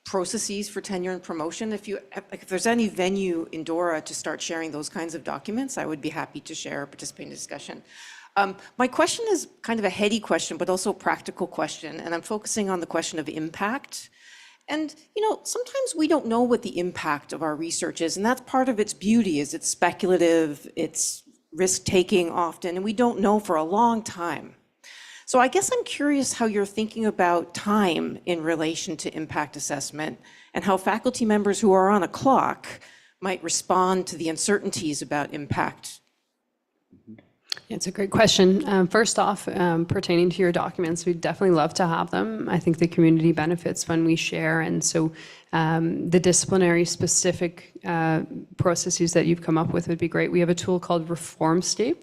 processes for tenure and promotion. If there's any venue in DORA to start sharing those kinds of documents, I would be happy to share, participate in the discussion. My question is kind of a heady question, but also a practical question, and I'm focusing on the question of impact. And, sometimes we don't know what the impact of our research is, and that's part of its beauty, is it's speculative, it's risk-taking often, and we don't know for a long time. So I guess I'm curious how you're thinking about time in relation to impact assessment, and how faculty members who are on a clock might respond to the uncertainties about impact. It's a great question. First off, pertaining to your documents, we'd definitely love to have them. I think the community benefits when we share, and so the disciplinary specific processes that you've come up with would be great. We have a tool called ReformStape,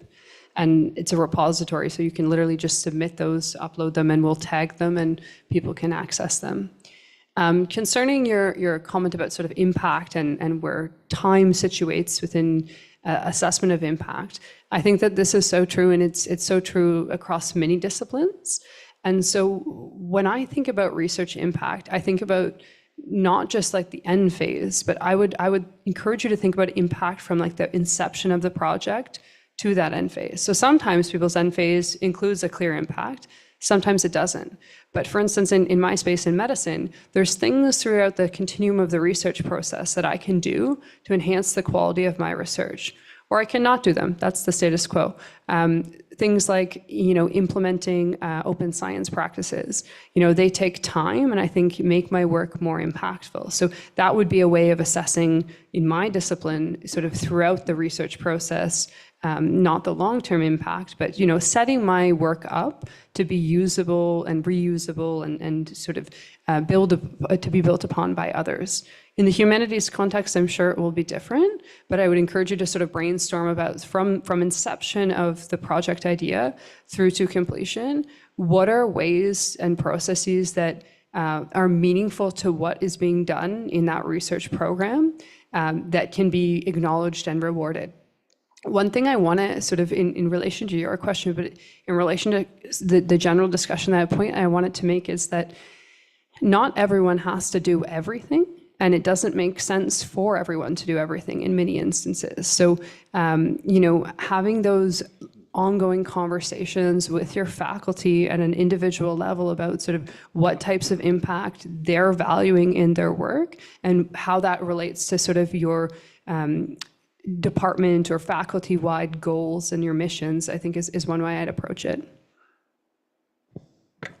and it's a repository, so you can literally just submit those, upload them, and we'll tag them, and people can access them. Concerning your comment about sort of impact and where time situates within assessment of impact, I think that this is so true, and it's so true across many disciplines. And so when I think about research impact, I think about not just like the end phase, but I would encourage you to think about impact from like the inception of the project to that end phase. So sometimes people's end phase includes a clear impact, sometimes it doesn't. But for instance, in my space in medicine, there's things throughout the continuum of the research process that I can do to enhance the quality of my research, or I cannot do them. That's the status quo. Things like, implementing open science practices, they take time, and I think make my work more impactful. So that would be a way of assessing in my discipline, sort of throughout the research process, not the long-term impact, but setting my work up to be usable and reusable and sort of to be built upon by others. In the humanities context, I'm sure it will be different, but I would encourage you to sort of brainstorm about from inception of the project idea through to completion, what are ways and processes that are meaningful to what is being done in that research program that can be acknowledged and rewarded. One thing I want to sort of, in relation to your question, but in relation to the general discussion, that point I wanted to make is that not everyone has to do everything, and it doesn't make sense for everyone to do everything in many instances. So, having those ongoing conversations with your faculty at an individual level about sort of what types of impact they're valuing in their work and how that relates to sort of your department or faculty-wide goals and your missions, I think is one way I'd approach it.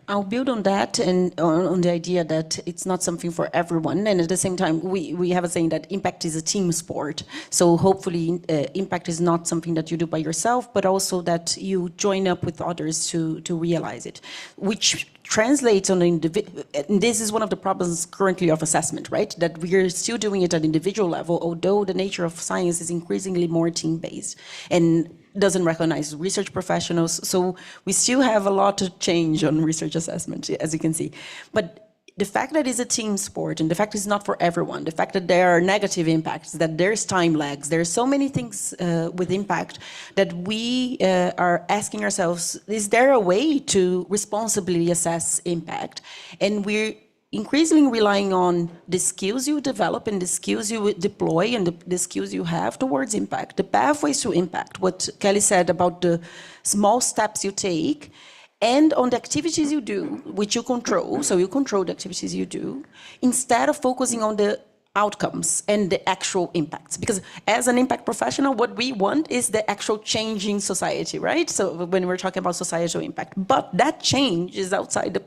I'll build on that and on the idea that it's not something for everyone. And at the same time, we have a saying that impact is a team sport. So hopefully impact is not something that you do by yourself, but also that you join up with others to realize it, which translates on the individual. This is one of the problems currently of assessment, right? That we're still doing it at individual level, although the nature of science is increasingly more team-based and doesn't recognize research professionals. So we still have a lot to change on research assessment, as you can see. But the fact that it's a team sport and the fact it's not for everyone, the fact that there are negative impacts, that there's time lags, there's so many things with impact that we are asking ourselves, is there a way to responsibly assess impact? And we're increasingly relying on the skills you develop and the skills you deploy and the skills you have towards impact, the pathways to impact, what Kelly said about the small steps you take, and on the activities you do, which you control, so you control the activities you do, instead of focusing on the outcomes and the actual impacts. Because as an impact professional, what we want is the actual change in society, right? So when we're talking about societal impact, but that change is outside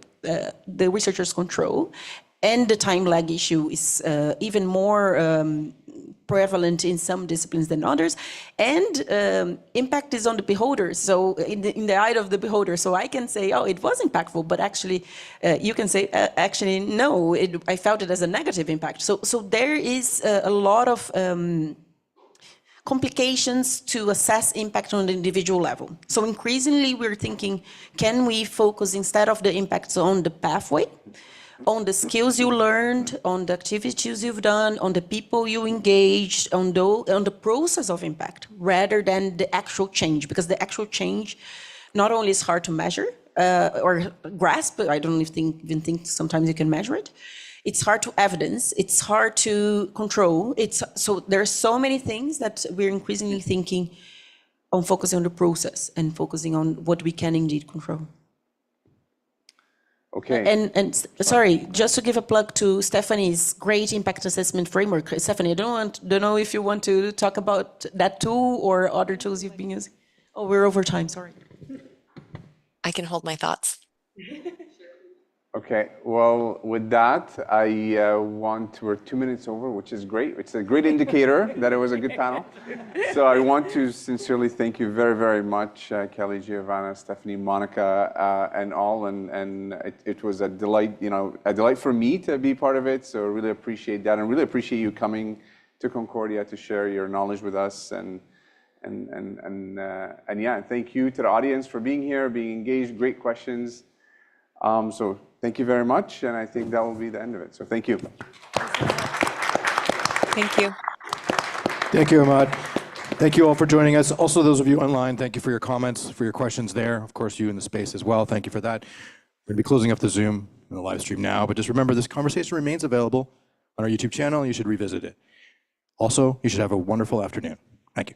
the researcher's control, and the time lag issue is even more prevalent in some disciplines than others, and impact is on the beholder, so in the eye of the beholder. So I can say, oh, it was impactful, but actually you can say, actually, no, I felt it as a negative impact. So there is a lot of complications to assess impact on the individual level. So increasingly we're thinking, can we focus instead of the impacts on the pathway, on the skills you learned, on the activities you've done, on the people you engaged, on the process of impact, rather than the actual change, because the actual change not only is hard to measure or grasp, but I don't even think sometimes you can measure it. It's hard to evidence, it's hard to control. So there are so many things that we're increasingly thinking on focusing on the process and focusing on what we can indeed control. Okay. And sorry, just to give a plug to Stephanie's great impact assessment framework. Stephanie, I don't know if you want to talk about that tool or other tools you've been using. Oh, we're over time, sorry. I can hold my thoughts. Okay, well, with that, we're 2 minutes over, which is great. It's a great indicator that it was a good panel. So I want to sincerely thank you very, very much, Kelly, Giovanna, Stephanie, Monica, and all. And it was a delight, a delight for me to be part of it. So I really appreciate that, and really appreciate you coming to Concordia to share your knowledge with us. And yeah, thank you to the audience for being here, being engaged, great questions. So thank you very much, and I think that will be the end of it. So thank you. Thank you. Thank you, Emad. Thank you all for joining us. Also, those of you online, thank you for your comments, for your questions there. Of course, you in the space as well. Thank you for that. We're going to be closing up the Zoom and the live stream now, but just remember this conversation remains available on our YouTube channel. You should revisit it. Also, you should have a wonderful afternoon. Thank you.